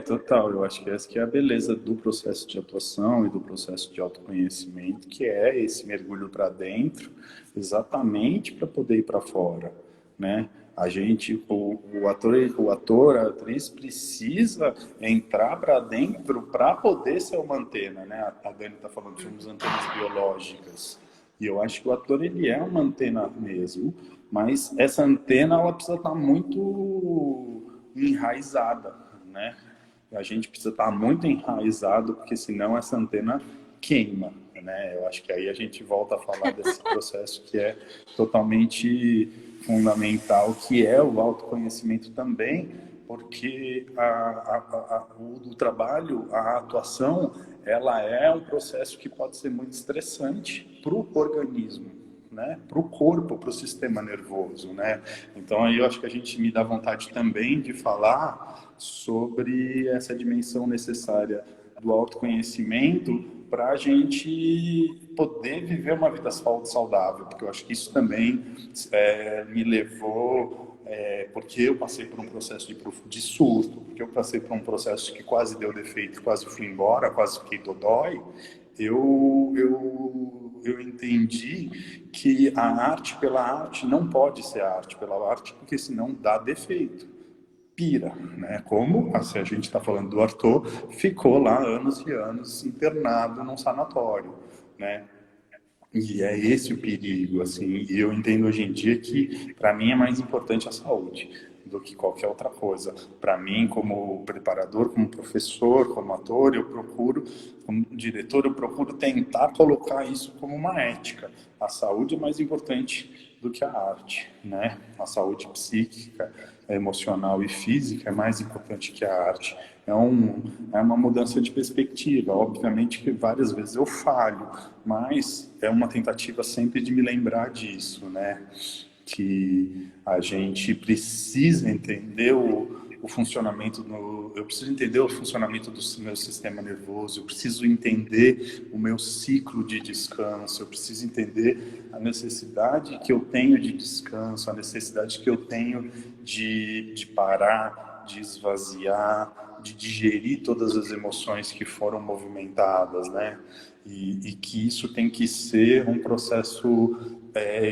Total. Eu acho que essa que é a beleza do processo de atuação e do processo de autoconhecimento, que é esse mergulho para dentro, exatamente para poder ir para fora, né? A gente, o ator, a atriz precisa entrar para dentro para poder ser uma antena, né? A Dani está falando de somos antenas biológicas. E eu acho que o ator, ele é uma antena mesmo, mas essa antena, ela precisa estar muito enraizada, né? A gente precisa estar muito enraizado, porque senão essa antena queima, né? Eu acho que aí a gente volta a falar desse processo que é totalmente fundamental, que é o autoconhecimento também, porque o trabalho, a atuação, ela é um processo que pode ser muito estressante para o organismo, né? Para o corpo, para o sistema nervoso, né? Então aí eu acho que a gente me dá vontade também de falar sobre essa dimensão necessária do autoconhecimento para a gente poder viver uma vida saudável, porque eu acho que isso também me levou, porque eu passei por um processo de surto, porque eu passei por um processo que quase deu defeito, quase fui embora, quase fiquei dodói. Eu entendi que a arte pela arte não pode ser arte pela arte, porque senão dá defeito, pira, né? Como, se a gente está falando do Arthur, ficou lá anos e anos internado num sanatório, né? E é esse o perigo, assim, e eu entendo hoje em dia que, para mim, é mais importante a saúde do que qualquer outra coisa. Para mim, como preparador, como professor, como ator, eu procuro, como diretor, eu procuro tentar colocar isso como uma ética. A saúde é mais importante do que a arte, né? A saúde psíquica, emocional e física é mais importante que a arte. É uma mudança de perspectiva. Obviamente que várias vezes eu falho, mas é uma tentativa sempre de me lembrar disso, né? que a gente precisa entender o funcionamento eu preciso entender o funcionamento do meu sistema nervoso, eu preciso entender o meu ciclo de descanso, eu preciso entender a necessidade que eu tenho de descanso, a necessidade que eu tenho de parar, de esvaziar, de digerir todas as emoções que foram movimentadas, né? E que isso tem que ser um processo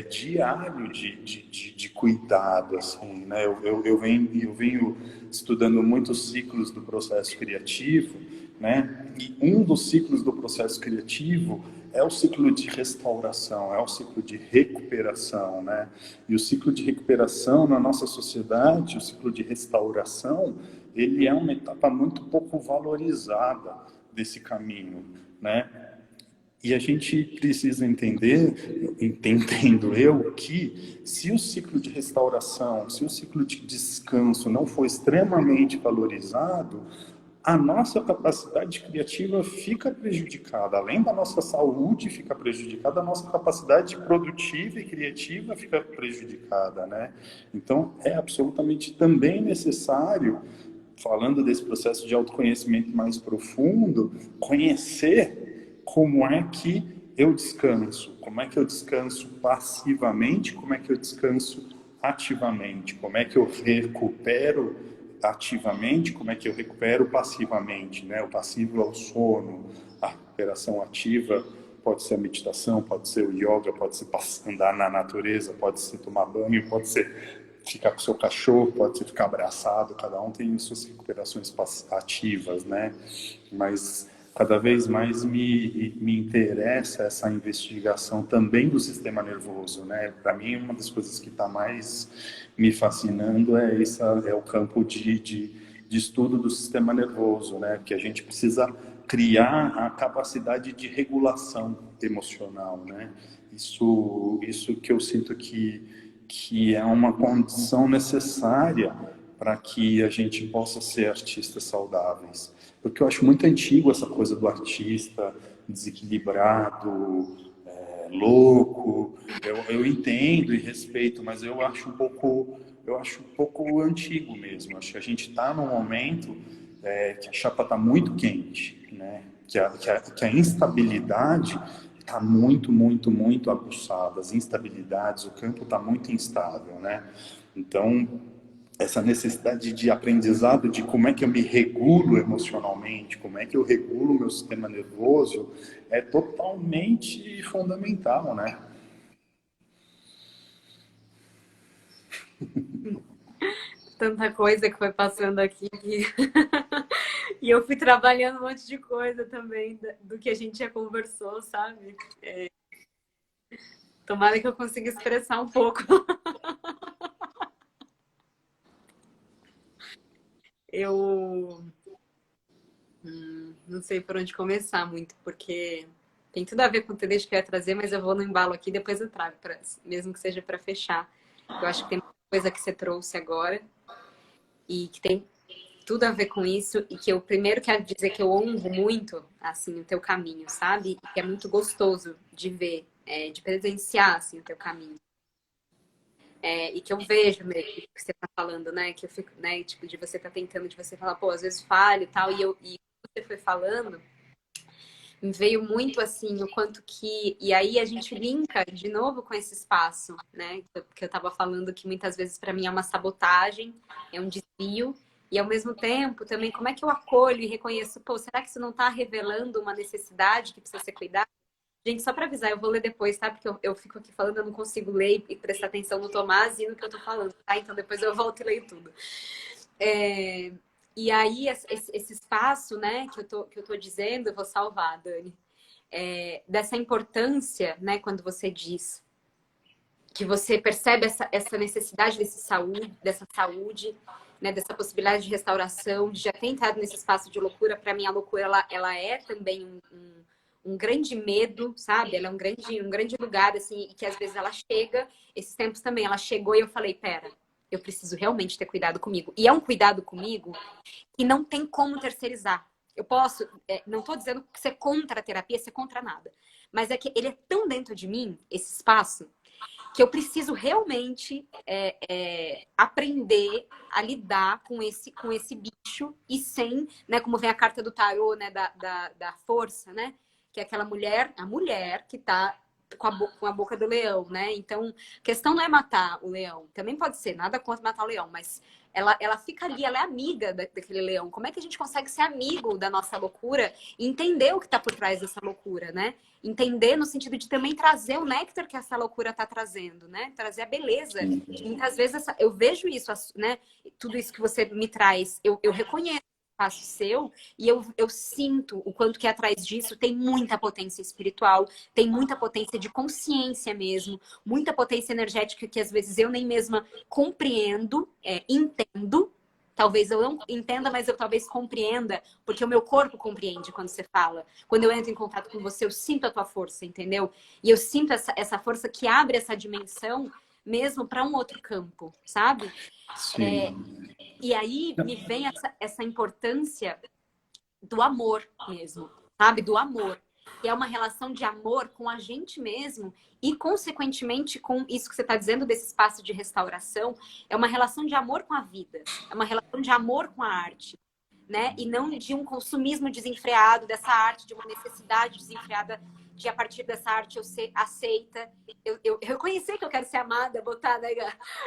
diário de cuidado, assim, né? Eu venho estudando muitos ciclos do processo criativo, né? E um dos ciclos do processo criativo é o ciclo de restauração, é o ciclo de recuperação, né? E o ciclo de recuperação na nossa sociedade, o ciclo de restauração, ele é uma etapa muito pouco valorizada desse caminho, né? E a gente precisa entender, entendendo eu, que se o ciclo de restauração, se o ciclo de descanso não for extremamente valorizado, a nossa capacidade criativa fica prejudicada. Além da nossa saúde fica prejudicada, a nossa capacidade produtiva e criativa fica prejudicada, né? Então, é absolutamente também necessário, falando desse processo de autoconhecimento mais profundo, conhecer como é que eu descanso, como é que eu descanso passivamente, como é que eu descanso ativamente, como é que eu recupero ativamente, como é que eu recupero passivamente, né? O passivo é o sono, a recuperação ativa pode ser a meditação, pode ser o yoga, pode ser andar na natureza, pode ser tomar banho, pode ser ficar com o seu cachorro, pode ser ficar abraçado, cada um tem suas recuperações ativas, né? Mas cada vez mais me interessa essa investigação também do sistema nervoso, né? Para mim, uma das coisas que está mais me fascinando é o campo de estudo do sistema nervoso, né? Que a gente precisa criar a capacidade de regulação emocional, né? Isso que eu sinto que é uma condição necessária para que a gente possa ser artistas saudáveis. Porque eu acho muito antigo essa coisa do artista desequilibrado, louco. Eu entendo e respeito, mas eu acho um pouco antigo mesmo. Acho que a gente está num momento que a chapa está muito quente, né? Que a instabilidade está muito, muito, muito aguçada. As instabilidades, o campo está muito instável, né? Então, essa necessidade de aprendizado de como é que eu me regulo emocionalmente, como é que eu regulo o meu sistema nervoso, é totalmente fundamental, né? Tanta coisa que foi passando aqui e eu fui trabalhando um monte de coisa também do que a gente já conversou, sabe? Tomara que eu consiga expressar um pouco. Eu não sei por onde começar muito, porque tem tudo a ver com o TDAH que eu ia trazer, mas eu vou no embalo aqui, depois eu trago, mesmo que seja para fechar. Eu acho que tem muita coisa que você trouxe agora e que tem tudo a ver com isso e que eu primeiro quero dizer que eu honro muito, assim, o teu caminho, sabe? E que é muito gostoso de ver, de presenciar, assim, o teu caminho. E que eu vejo mesmo o que você tá falando, né? Que eu fico, né? Tipo, de você tá tentando, de você falar, pô, às vezes falho e tal, e você foi falando, me veio muito assim, o quanto que. E aí a gente linka de novo com esse espaço, né? Que eu tava falando que muitas vezes para mim é uma sabotagem, é um desvio. E ao mesmo tempo, também, como é que eu acolho e reconheço, pô, será que isso não tá revelando uma necessidade que precisa ser cuidada? Gente, só para avisar, eu vou ler depois, tá? Porque eu fico aqui falando, eu não consigo ler e prestar atenção no Tomás e no que eu tô falando, tá? Então depois eu volto e leio tudo. E aí, esse espaço, né, que eu tô dizendo, eu vou salvar, Dani, dessa importância, né, quando você diz que você percebe essa necessidade dessa saúde, né, dessa possibilidade de restauração, de já ter entrado nesse espaço de loucura. Para mim, a loucura, ela é também um grande medo, sabe? Ela é um grande lugar, assim, e que às vezes ela chega, esses tempos também, ela chegou e eu falei, pera, eu preciso realmente ter cuidado comigo. E é um cuidado comigo que não tem como terceirizar. Eu posso, não estou dizendo que ser contra a terapia, ser contra nada. Mas é que ele é tão dentro de mim, esse espaço, que eu preciso realmente aprender a lidar com esse bicho e sem, né, como vem a carta do tarô, né, da força, né, que é aquela mulher, a mulher que tá com a boca do leão, né? Então, a questão não é matar o leão. Também pode ser, nada contra matar o leão, mas ela fica ali, ela é amiga daquele leão. Como é que a gente consegue ser amigo da nossa loucura e entender o que está por trás dessa loucura, né? Entender no sentido de também trazer o néctar que essa loucura está trazendo, né? Trazer a beleza. Que muitas vezes eu vejo isso, né? Tudo isso que você me traz, eu reconheço o espaço seu e eu sinto o quanto que atrás disso tem muita potência espiritual, tem muita potência de consciência mesmo, muita potência energética que às vezes eu nem mesma compreendo, entendo. Talvez eu não entenda, mas eu talvez compreenda, porque o meu corpo compreende quando você fala. Quando eu entro em contato com você, eu sinto a tua força, entendeu? E eu sinto essa força que abre essa dimensão mesmo para um outro campo, sabe? Sim. E aí me vem essa importância do amor mesmo, sabe? Do amor. E é uma relação de amor com a gente mesmo e, consequentemente, com isso que você está dizendo desse espaço de restauração, é uma relação de amor com a vida, é uma relação de amor com a arte, né? E não de um consumismo desenfreado dessa arte, de uma necessidade desenfreada de, a partir dessa arte, eu ser aceita. Eu reconhecer que eu quero ser amada, botar, né,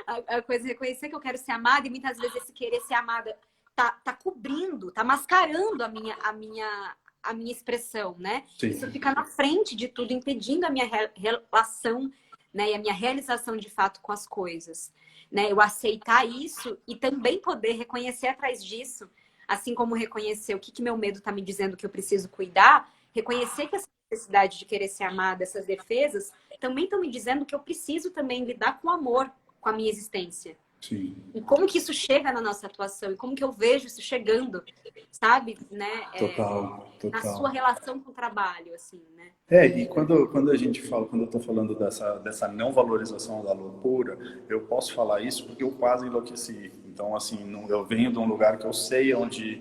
a coisa, reconhecer que eu quero ser amada, e muitas vezes esse querer ser amada tá cobrindo, tá mascarando a minha expressão, né? Sim. Isso fica na frente de tudo, impedindo a minha relação, né? E a minha realização de fato com as coisas, né? Eu aceitar isso e também poder reconhecer atrás disso, assim como reconhecer o que meu medo tá me dizendo que eu preciso cuidar, reconhecer que essa necessidade de querer ser amada, essas defesas, também estão me dizendo que eu preciso também lidar com amor, com a minha existência. Sim. E como que isso chega na nossa atuação? E como que eu vejo isso chegando, sabe? Né? Total. Na sua relação com o trabalho, assim, né? E quando a gente fala, quando eu estou falando dessa não valorização da loucura, eu posso falar isso porque eu quase enlouqueci. Então, assim, eu venho de um lugar que eu sei onde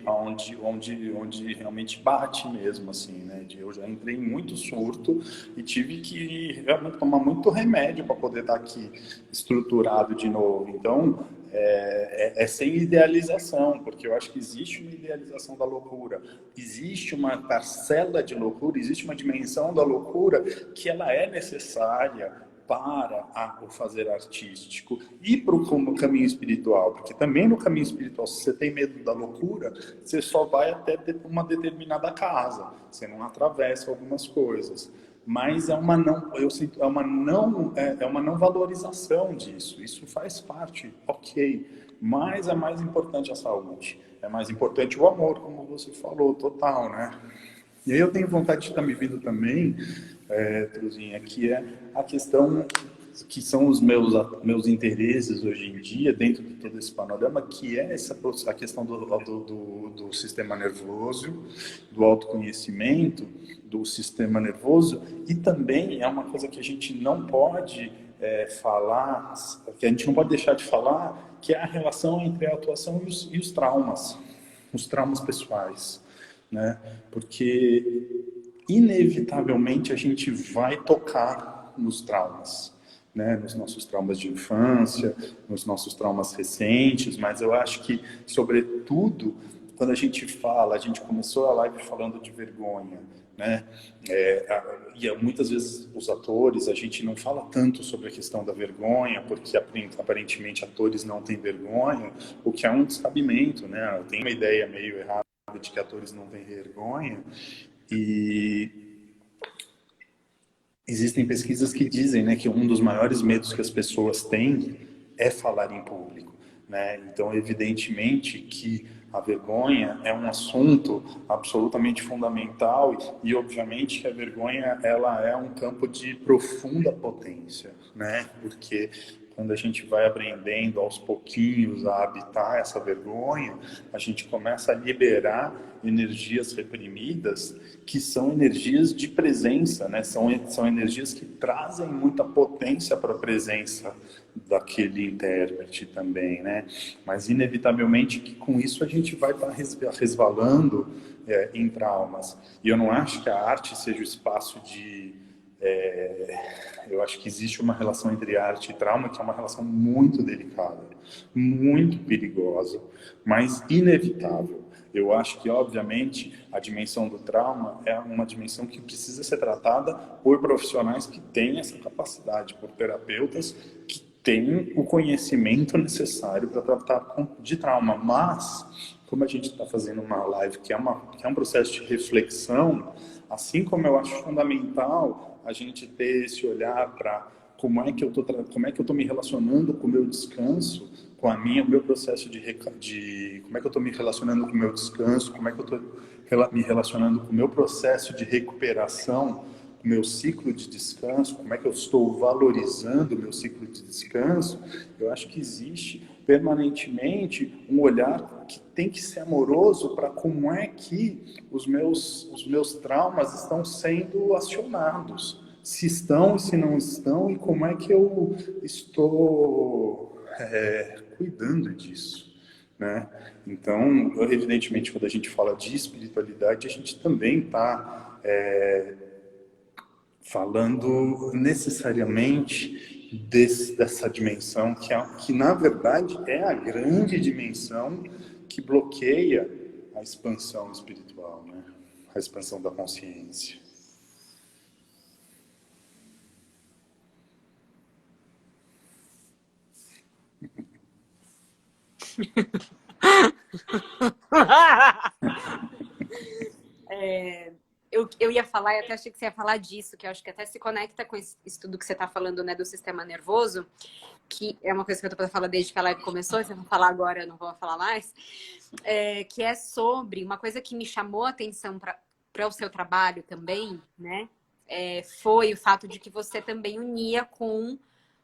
realmente bate mesmo, assim, né? Eu já entrei em muito surto e tive que realmente tomar muito remédio para poder estar aqui estruturado de novo. Então, sem idealização, porque eu acho que existe uma idealização da loucura, existe uma parcela de loucura, existe uma dimensão da loucura que ela é necessária para o fazer artístico e para o caminho espiritual, porque também no caminho espiritual, se você tem medo da loucura, você só vai até uma determinada casa, você não atravessa algumas coisas. Mas eu sinto, é uma não valorização disso. Isso faz parte, ok. Mas é mais importante a saúde, é mais importante o amor, como você falou, total, né? E aí eu tenho vontade de estar me vindo também, Truzinha, que é a questão que são os meus interesses hoje em dia, dentro de todo esse panorama, que é a questão do sistema nervoso, do autoconhecimento do sistema nervoso, e também é uma coisa que a gente não pode falar, que a gente não pode deixar de falar, que é a relação entre a atuação e os traumas pessoais, né? Porque inevitavelmente a gente vai tocar nos traumas, né? Nos nossos traumas de infância, nos nossos traumas recentes, mas eu acho que, sobretudo, quando a gente começou a live falando de vergonha, né? E muitas vezes os atores, a gente não fala tanto sobre a questão da vergonha, porque aparentemente atores não têm vergonha, o que é um descabimento, né? Tem uma ideia meio errada de que atores não têm vergonha, e existem pesquisas que dizem, né, que um dos maiores medos que as pessoas têm é falar em público, né? Então, evidentemente que a vergonha é um assunto absolutamente fundamental e obviamente que a vergonha ela é um campo de profunda potência, né? Porque quando a gente vai aprendendo aos pouquinhos a habitar essa vergonha, a gente começa a liberar energias reprimidas, que são energias de presença, né? São energias que trazem muita potência para a presença daquele intérprete também, né? Mas inevitavelmente que com isso a gente vai estar resvalando em traumas. E eu não acho que a arte seja o espaço de... eu acho que existe uma relação entre arte e trauma que é uma relação muito delicada, muito perigosa, mas inevitável. Eu acho que, obviamente, a dimensão do trauma é uma dimensão que precisa ser tratada por profissionais que têm essa capacidade, por terapeutas que têm o conhecimento necessário para tratar de trauma. Mas, como a gente está fazendo uma live que é um processo de reflexão, assim como eu acho fundamental a gente ter esse olhar para como é que eu estou me relacionando com o meu descanso, com o meu processo como é que eu estou me relacionando com o meu descanso, como é que eu estou me relacionando com o meu processo de recuperação, com o meu ciclo de descanso, como é que eu estou valorizando o meu ciclo de descanso. Eu acho que existe permanentemente um olhar que tem que ser amoroso para como é que os meus traumas estão sendo acionados. Se estão e se não estão, e como é que eu estou cuidando disso, né? Então, evidentemente, quando a gente fala de espiritualidade, a gente também está falando necessariamente dessa dimensão que, na verdade, é a grande dimensão que bloqueia a expansão espiritual, né? A expansão da consciência. Eu ia falar, e até achei que você ia falar disso, que eu acho que até se conecta com isso tudo que você está falando, né, do sistema nervoso, que é uma coisa que eu tô para falar desde que a live começou, se eu não falar agora, eu não vou falar mais, que é sobre uma coisa que me chamou a atenção para o seu trabalho também, né, foi o fato de que você também unia com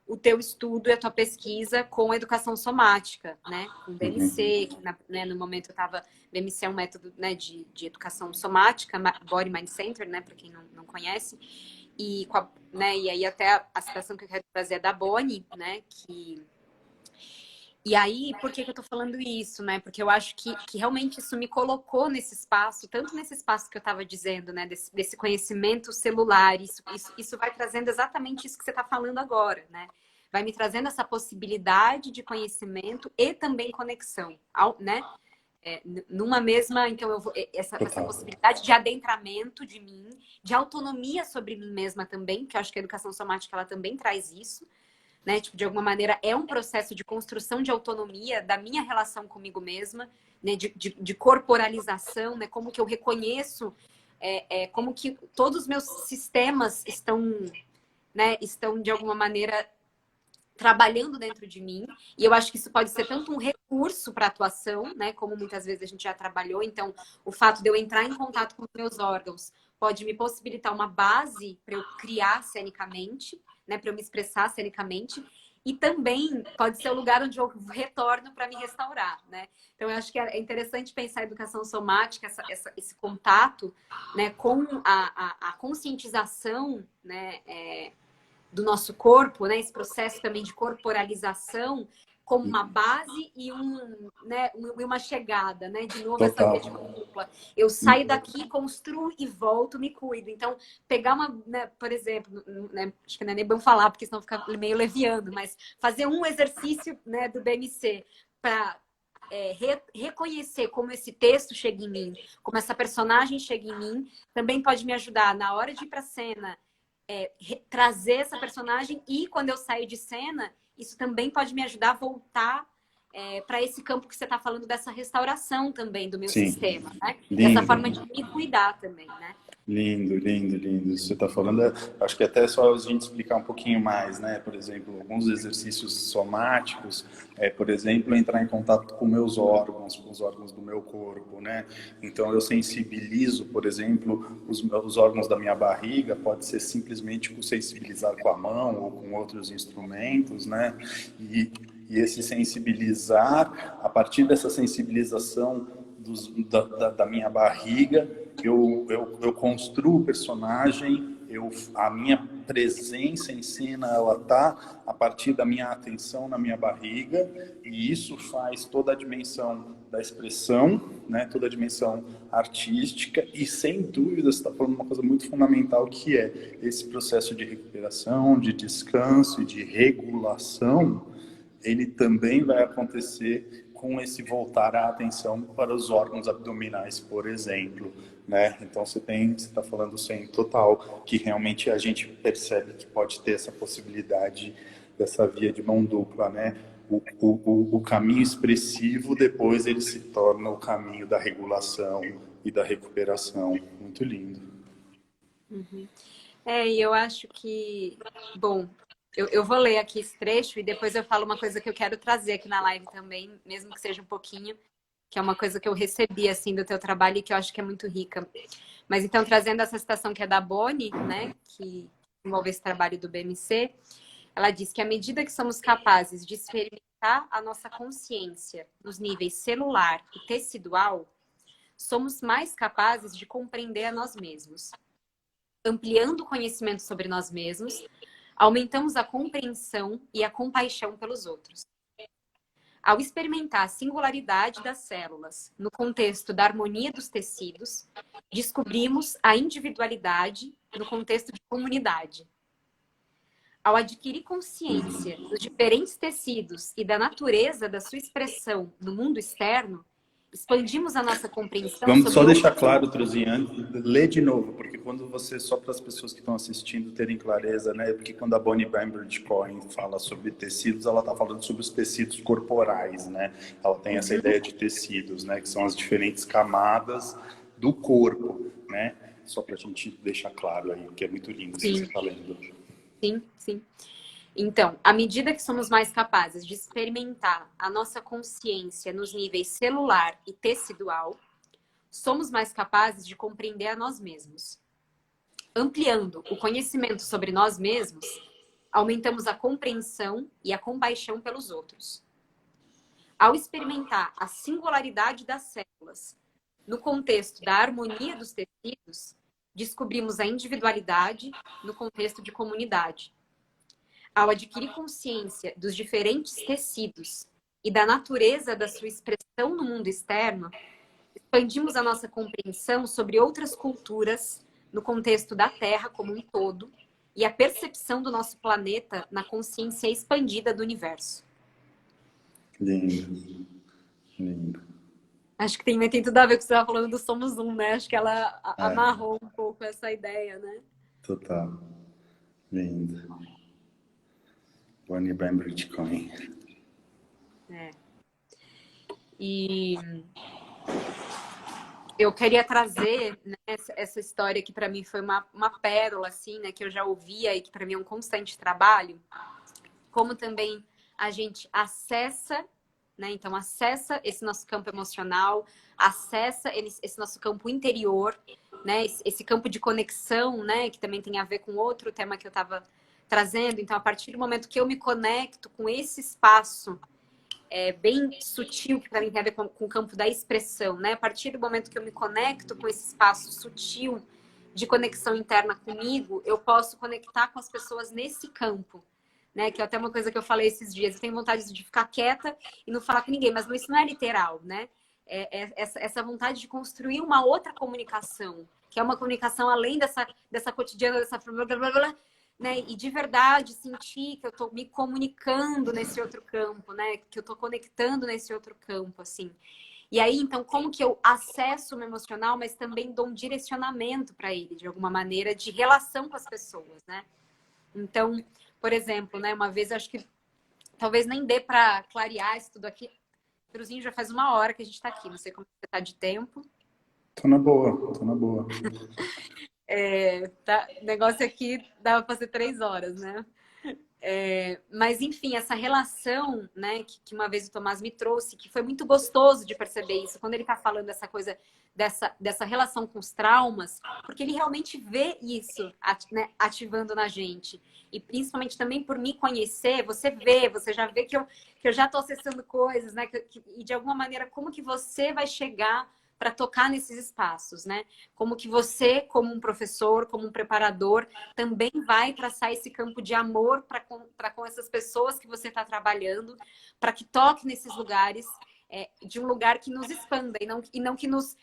o teu estudo e a tua pesquisa com a educação somática, né? Com o BMC, que né, no momento eu estava... BMC é um método, né, de educação somática, Body Mind Center, né? Para quem não conhece. E, né, e aí até a citação que eu quero trazer é da Bonnie, né? E aí, por que eu tô falando isso, né? Porque eu acho que realmente isso me colocou nesse espaço, tanto nesse espaço que eu estava dizendo, né? Desse conhecimento celular. Isso vai trazendo exatamente isso que você está falando agora, né? Vai me trazendo essa possibilidade de conhecimento e também conexão, né? Numa mesma, então eu vou, essa possibilidade de adentramento de mim, de autonomia sobre mim mesma também, que eu acho que a educação somática ela também traz isso. Né? Tipo, de alguma maneira, é um processo de construção de autonomia da minha relação comigo mesma, né? De corporalização, né? Como que eu reconheço, como que todos os meus sistemas estão, né? Estão, de alguma maneira, trabalhando dentro de mim. E eu acho que isso pode ser tanto um recurso para atuação, né? Como muitas vezes a gente já trabalhou. Então, o fato de eu entrar em contato com os meus órgãos pode me possibilitar uma base para eu criar cenicamente, né, para eu me expressar cenicamente, e também pode ser o lugar onde eu retorno para me restaurar, né? Então, eu acho que é interessante pensar a educação somática, esse contato, né, com a conscientização, né, do nosso corpo, né, esse processo também de corporalização, como uma base e né, uma chegada, né? De novo, essa via de mão dupla. Eu saio daqui, construo e volto, me cuido. Então, pegar né, por exemplo, né, acho que não é nem bom falar, porque senão fica meio leviando, mas fazer um exercício, né, do BMC para reconhecer como esse texto chega em mim, como essa personagem chega em mim, também pode me ajudar na hora de ir para a cena, trazer essa personagem, e quando eu sair de cena, isso também pode me ajudar a voltar para esse campo que você está falando, dessa restauração também do meu sistema, né? Dessa forma de me cuidar também, né? Lindo, lindo, lindo. Você está falando, acho que até só a gente explicar um pouquinho mais, né? Por exemplo, alguns exercícios somáticos, por exemplo, entrar em contato com meus órgãos, com os órgãos do meu corpo, né? Então, eu sensibilizo, por exemplo, os órgãos da minha barriga, pode ser simplesmente por sensibilizar com a mão ou com outros instrumentos, né? E esse sensibilizar, a partir dessa sensibilização da minha barriga, eu construo o personagem, a minha presença em cena, ela tá a partir da minha atenção na minha barriga, e isso faz toda a dimensão da expressão, né, toda a dimensão artística, e sem dúvida você está falando uma coisa muito fundamental, que é esse processo de recuperação, de descanso e de regulação, ele também vai acontecer com esse voltar a atenção para os órgãos abdominais, por exemplo, né? Então você está falando sem total, que realmente a gente percebe que pode ter essa possibilidade dessa via de mão dupla, né? O caminho expressivo, depois ele se torna o caminho da regulação e da recuperação. Muito lindo. Uhum. E eu acho que, bom, eu vou ler aqui esse trecho e depois eu falo uma coisa que eu quero trazer aqui na live também, mesmo que seja um pouquinho, que é uma coisa que eu recebi, assim, do teu trabalho e que eu acho que é muito rica. Mas então, trazendo essa citação que é da Bonnie, né, que envolve esse trabalho do BMC, ela diz que à medida que somos capazes de experimentar a nossa consciência nos níveis celular e tecidual, somos mais capazes de compreender a nós mesmos. Ampliando o conhecimento sobre nós mesmos, aumentamos a compreensão e a compaixão pelos outros. Ao experimentar a singularidade das células no contexto da harmonia dos tecidos, descobrimos a individualidade no contexto de comunidade. Ao adquirir consciência dos diferentes tecidos e da natureza da sua expressão no mundo externo, expandimos a nossa compreensão Vamos sobre só deixar outras... claro, Truzinha, lê de novo, porque quando você, só para as pessoas que estão assistindo terem clareza, né? Porque quando a Bonnie Bainbridge Cohen fala sobre tecidos, ela está falando sobre os tecidos corporais, né? Ela tem essa ideia de tecidos, né? Que são as diferentes camadas do corpo, né? Só para a gente deixar claro aí, que é muito lindo isso que você está lendo. Sim, sim. Então, à medida que somos mais capazes de experimentar a nossa consciência nos níveis celular e tecidual, somos mais capazes de compreender a nós mesmos. Ampliando o conhecimento sobre nós mesmos, aumentamos a compreensão e a compaixão pelos outros. Ao experimentar a singularidade das células no contexto da harmonia dos tecidos, descobrimos a individualidade no contexto de comunidade. Ao adquirir consciência dos diferentes tecidos e da natureza da sua expressão no mundo externo, expandimos a nossa compreensão sobre outras culturas no contexto da Terra como um todo e a percepção do nosso planeta na consciência expandida do universo. Lindo, lindo. Acho que tem tudo a ver com o que você estava falando do Somos Um, né? Acho que ela amarrou um pouco essa ideia, né? Total. Lindo. Bonnie Bainbridge Cohen. E eu queria trazer, né, essa história que para mim foi uma pérola, assim, né? Que eu já ouvia e que para mim é um constante trabalho. Como também a gente acessa, né? Então, acessa esse nosso campo emocional, acessa esse nosso campo interior, né? Esse campo de conexão, né? Que também tem a ver com outro tema que eu estava trazendo. Então, a partir do momento que eu me conecto com esse espaço bem sutil, que para mim tem a ver com o campo da expressão, né? A partir do momento que eu me conecto com esse espaço sutil de conexão interna comigo, eu posso conectar com as pessoas nesse campo, né? Que é até uma coisa que eu falei esses dias. Eu tenho vontade de ficar quieta e não falar com ninguém, mas isso não é literal, né? Essa vontade de construir uma outra comunicação, que é uma comunicação além dessa cotidiana, dessa... Blá, blá, blá, blá, né? E de verdade sentir que eu estou me comunicando nesse outro campo, né? Que eu estou conectando nesse outro campo, assim. E aí, então, como que eu acesso o meu emocional, mas também dou um direcionamento para ele, de alguma maneira, de relação com as pessoas, né? Então, por exemplo, né? Uma vez, acho que talvez nem dê para clarear isso tudo aqui. Cruzinho, já faz 1 hora que a gente está aqui. Não sei como você está de tempo. Tô na boa, tô na boa. Tá, o negócio aqui dava para ser 3 horas, né? Mas, enfim, essa relação, né, que uma vez o Tomás me trouxe, que foi muito gostoso de perceber isso, quando ele está falando dessa coisa, dessa relação com os traumas, porque ele realmente vê isso, né, ativando na gente. E principalmente também por me conhecer, você já vê que eu já estou acessando coisas, né? E de alguma maneira, como que você vai chegar para tocar nesses espaços, né? Como que você, como um professor, como um preparador, também vai traçar esse campo de amor para com essas pessoas que você está trabalhando, para que toque nesses lugares, de um lugar que nos expanda e não que nos...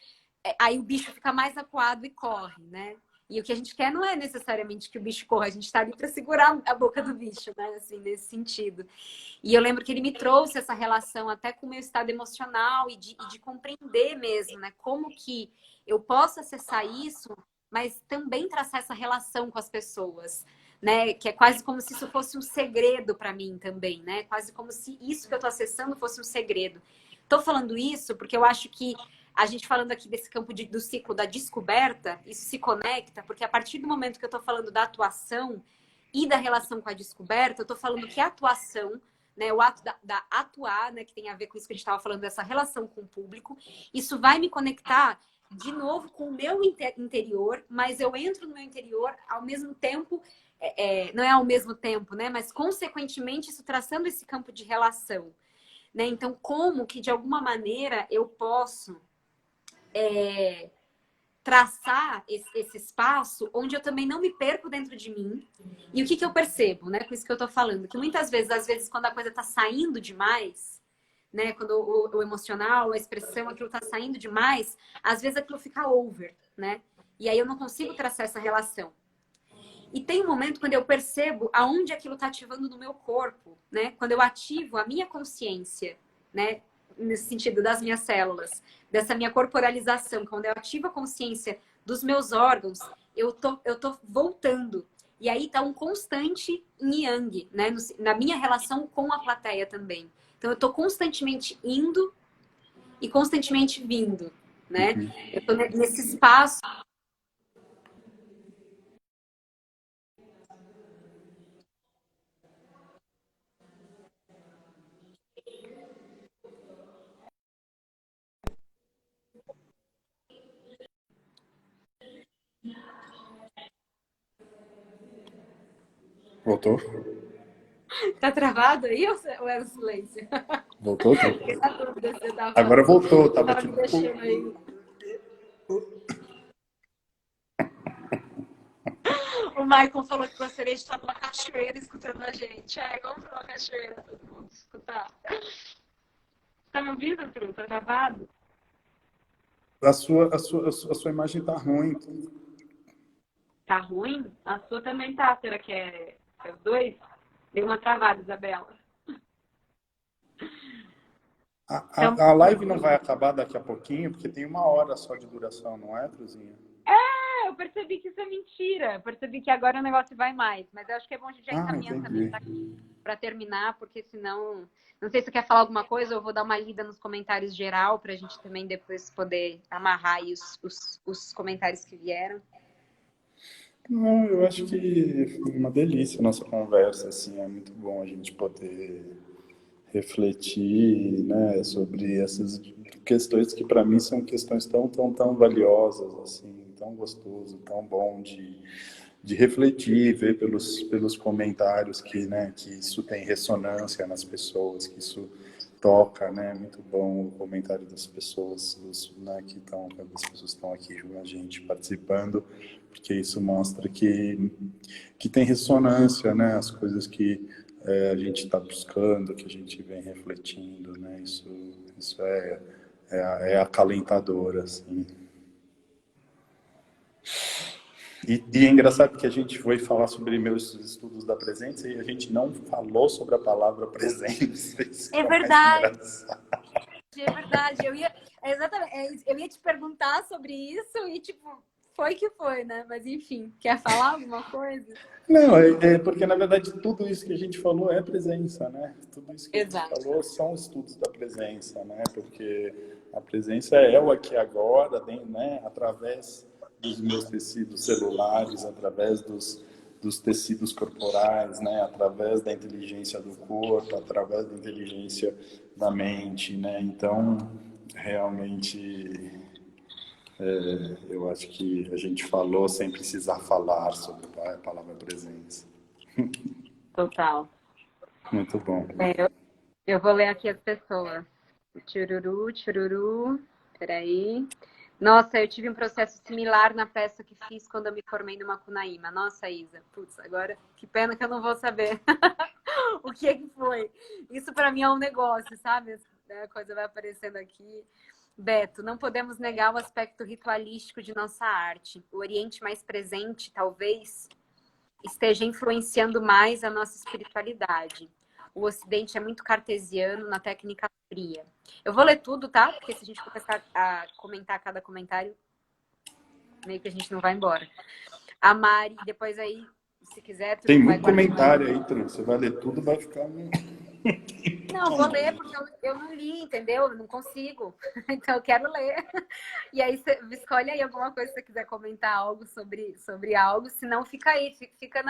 aí o bicho fica mais acuado e corre, né? E o que a gente quer não é necessariamente que o bicho corra, a gente está ali para segurar a boca do bicho, né? Assim, nesse sentido. E eu lembro que ele me trouxe essa relação até com o meu estado emocional e de compreender mesmo, né? Como que eu posso acessar isso, mas também traçar essa relação com as pessoas, né? Que é quase como se isso fosse um segredo para mim também, né? Quase como se isso que eu estou acessando fosse um segredo. Estou falando isso porque eu acho que a gente falando aqui desse campo do ciclo da descoberta, isso se conecta, porque a partir do momento que eu estou falando da atuação e da relação com a descoberta, eu estou falando que a atuação, né, o ato da atuar, né, que tem a ver com isso que a gente estava falando, dessa relação com o público, isso vai me conectar de novo com o meu interior, mas eu entro no meu interior ao mesmo tempo, não é ao mesmo tempo, né, mas consequentemente isso traçando esse campo de relação. Né? Então, como que de alguma maneira eu posso traçar esse espaço onde eu também não me perco dentro de mim. E o que eu percebo, né? Com isso que eu tô falando, que muitas vezes, às vezes, quando a coisa tá saindo demais, né? Quando o emocional, a expressão, aquilo tá saindo demais, às vezes aquilo fica over, né? E aí eu não consigo traçar essa relação. E tem um momento quando eu percebo aonde aquilo tá ativando no meu corpo, né? Quando eu ativo a minha consciência, né? Nesse sentido das minhas células, dessa minha corporalização, quando eu ativo a consciência dos meus órgãos, eu tô voltando. E aí tá um constante yin yang, né? Na minha relação com a plateia também. Então eu tô constantemente indo e constantemente vindo, né? Eu tô nesse espaço. Voltou? Tá travado aí ou é o silêncio? Voltou? Fiquei na dúvida se você Agora voltou, tava tava me tipo... deixando aí. O Michael falou que gostaria de estar numa cachoeira escutando a gente. Vamos pra uma cachoeira, todo mundo escutar. Tá me ouvindo, Tru? Tá gravado? A sua imagem tá ruim. Tá ruim? A sua também tá. Será que é os dois? Deu uma travada, Isabela. Então, A live não vai acabar daqui a pouquinho, porque tem 1 hora só de duração, não é, Truzinha? eu percebi que isso é mentira. Eu percebi que agora o negócio vai mais. Mas eu acho que é bom a gente já encaminhando Entendi. também para terminar, porque senão... Não sei se você quer falar alguma coisa, eu vou dar uma lida nos comentários geral para a gente também depois poder amarrar aí os comentários que vieram. Não, eu acho que foi uma delícia a nossa conversa, assim, é muito bom a gente poder refletir, né, sobre essas questões que para mim são questões tão valiosas, assim, tão gostoso, tão bom de refletir, ver pelos comentários que, né, que isso tem ressonância nas pessoas, que isso toca, né, muito bom o comentário das pessoas, né, as pessoas estão aqui junto com a gente participando, porque isso mostra que tem ressonância, né, as coisas que a gente está buscando, que a gente vem refletindo, né, isso é acalentador, assim. E é engraçado que a gente foi falar sobre meus estudos da presença e a gente não falou sobre a palavra presença. Isso É verdade. É verdade. Exatamente. Eu ia te perguntar sobre isso e, tipo, foi que foi, né? Mas, enfim, quer falar alguma coisa? Não, porque, na verdade, tudo isso que a gente falou é presença, né? Tudo isso que a gente falou são estudos da presença, né? Porque a presença é o aqui e agora, né? Através dos meus tecidos celulares, através dos tecidos corporais, né? Através da inteligência do corpo, através da inteligência da mente, né? Então, realmente, eu acho que a gente falou sem precisar falar sobre a palavra presença. Total. Muito bom. Eu vou ler aqui as pessoas. Tchururu, tchururu. Peraí. Nossa, eu tive um processo similar na peça que fiz quando eu me formei no Macunaíma. Nossa, Isa. Putz, agora que pena que eu não vou saber o que é que foi. Isso para mim é um negócio, sabe? A coisa vai aparecendo aqui. Beto, não podemos negar o aspecto ritualístico de nossa arte. O Oriente mais presente, talvez, esteja influenciando mais a nossa espiritualidade. O Ocidente é muito cartesiano na técnica fria. Eu vou ler tudo, tá? Porque se a gente começar a comentar cada comentário, meio que a gente não vai embora. A Mari, depois aí, se quiser... Tu Tem vai muito comentário aí, Tran. Você vai ler tudo, vai ficar... Não, vou ler porque eu não li, entendeu? Eu não consigo. Então eu quero ler. E aí você escolhe aí alguma coisa se você quiser comentar algo sobre algo, senão fica aí, fica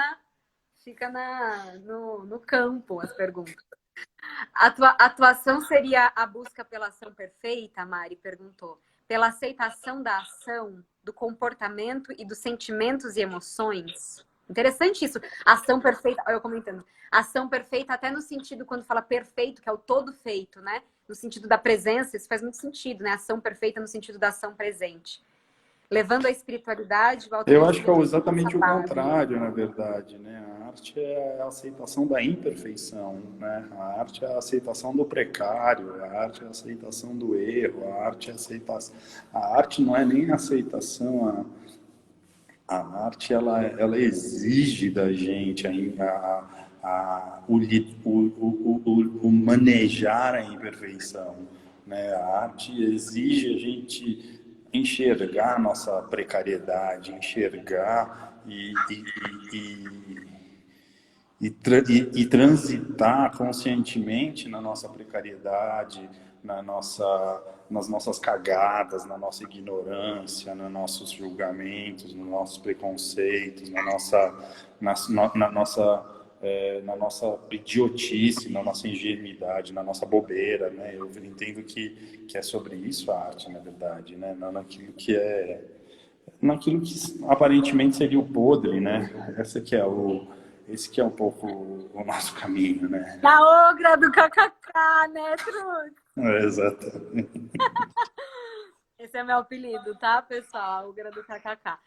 no campo as perguntas. A atuação seria a busca pela ação perfeita, a Mari perguntou. Pela aceitação da ação, do comportamento e dos sentimentos e emoções. Interessante isso. Ação perfeita, olha eu comentando. Ação perfeita até no sentido, quando fala perfeito, que é o todo feito, né? No sentido da presença, isso faz muito sentido, né? Ação perfeita no sentido da ação presente. Levando a espiritualidade... Eu acho que é exatamente o contrário, na verdade, né? A arte é a aceitação da imperfeição, né? A arte é a aceitação do precário, a arte é a aceitação do erro, a arte é a aceitação... A arte não é nem a aceitação, a arte, ela exige da gente o manejar a imperfeição, né? A arte exige a gente enxergar a nossa precariedade, enxergar e transitar conscientemente na nossa precariedade, nas nossas cagadas, na nossa ignorância, nos nossos julgamentos, nos nossos preconceitos, na nossa idiotice, na nossa ingenuidade, na nossa bobeira, né? Eu entendo que é sobre isso a arte, na verdade, né? Não naquilo que aparentemente seria o podre, né? Esse que é um pouco o nosso caminho, né? Na ogra do kkk, né, Trud? Exatamente. Esse é meu apelido, tá, pessoal? A ogra do kkk.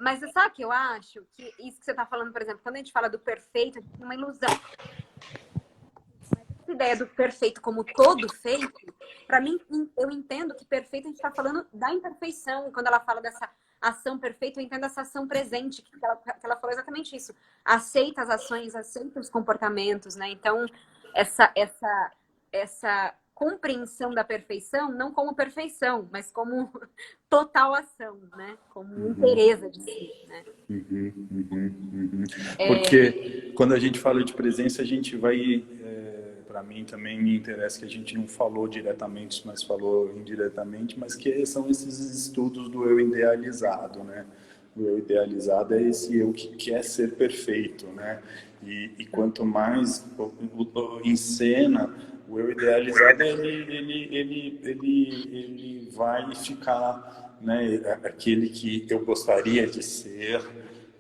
Mas você sabe que eu acho que isso que você está falando, por exemplo, quando a gente fala do perfeito, é uma ilusão. Essa ideia do perfeito como todo feito, para mim, eu entendo que perfeito a gente está falando da imperfeição. Quando ela fala dessa ação perfeita, eu entendo essa ação presente, que ela falou exatamente isso. Aceita as ações, aceita os comportamentos, né? Então, essa compreensão da perfeição, não como perfeição, mas como total ação, né? Como inteireza de si, né? Porque quando a gente fala de presença, a gente vai... Para mim também me interessa que a gente não falou diretamente, mas falou indiretamente, mas que são esses estudos do eu idealizado, né? O eu idealizado é esse eu que quer ser perfeito, né? E quanto mais em cena, o eu idealizado ele vai ficar, né? Aquele que eu gostaria de ser,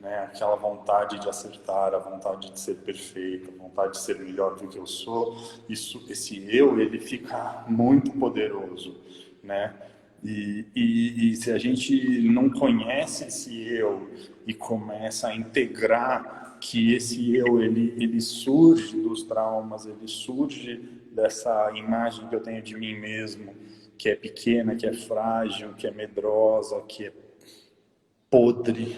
né? Aquela vontade de acertar, a vontade de ser perfeito, a vontade de ser melhor do que eu sou, esse eu, ele fica muito poderoso, né? E se a gente não conhece esse eu e começa a integrar que esse eu, ele surge dos traumas, ele surge dessa imagem que eu tenho de mim mesmo, que é pequena, que é frágil, que é medrosa, que é podre.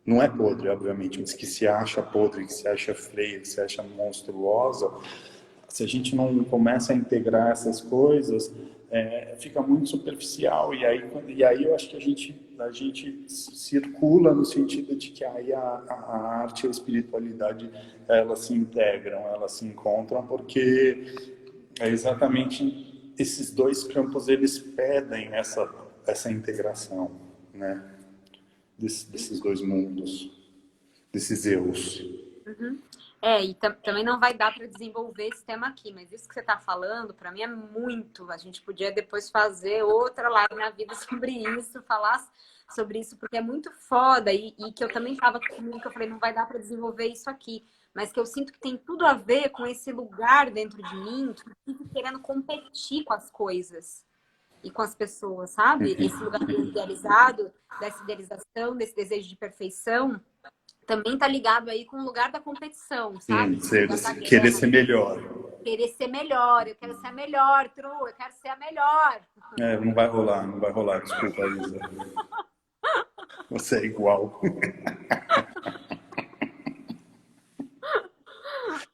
Não é podre, obviamente, mas que se acha podre, que se acha feia, que se acha monstruosa. Se a gente não começa a integrar essas coisas, fica muito superficial. E aí eu acho que a gente circula no sentido de que aí a arte e a espiritualidade, elas se integram, elas se encontram, porque é exatamente esses dois campos, eles pedem essa integração. né? Desses dois mundos, desses eus. Uhum. E também não vai dar para desenvolver esse tema aqui, mas isso que você está falando, para mim é muito. A gente podia depois fazer outra live na vida sobre isso, falar sobre isso, porque é muito foda. E que eu também estava comigo, que eu falei, não vai dar para desenvolver isso aqui. Mas que eu sinto que tem tudo a ver com esse lugar dentro de mim, que eu fico querendo competir com as coisas e com as pessoas, sabe? Esse lugar idealizado, dessa idealização, desse desejo de perfeição também tá ligado aí com o lugar da competição, sabe? Com o lugar da Querer guerra. ser melhor. Querer ser melhor. Eu quero ser a melhor, Tru. Eu quero ser a melhor. Não vai rolar. Desculpa, Isa. Você é igual.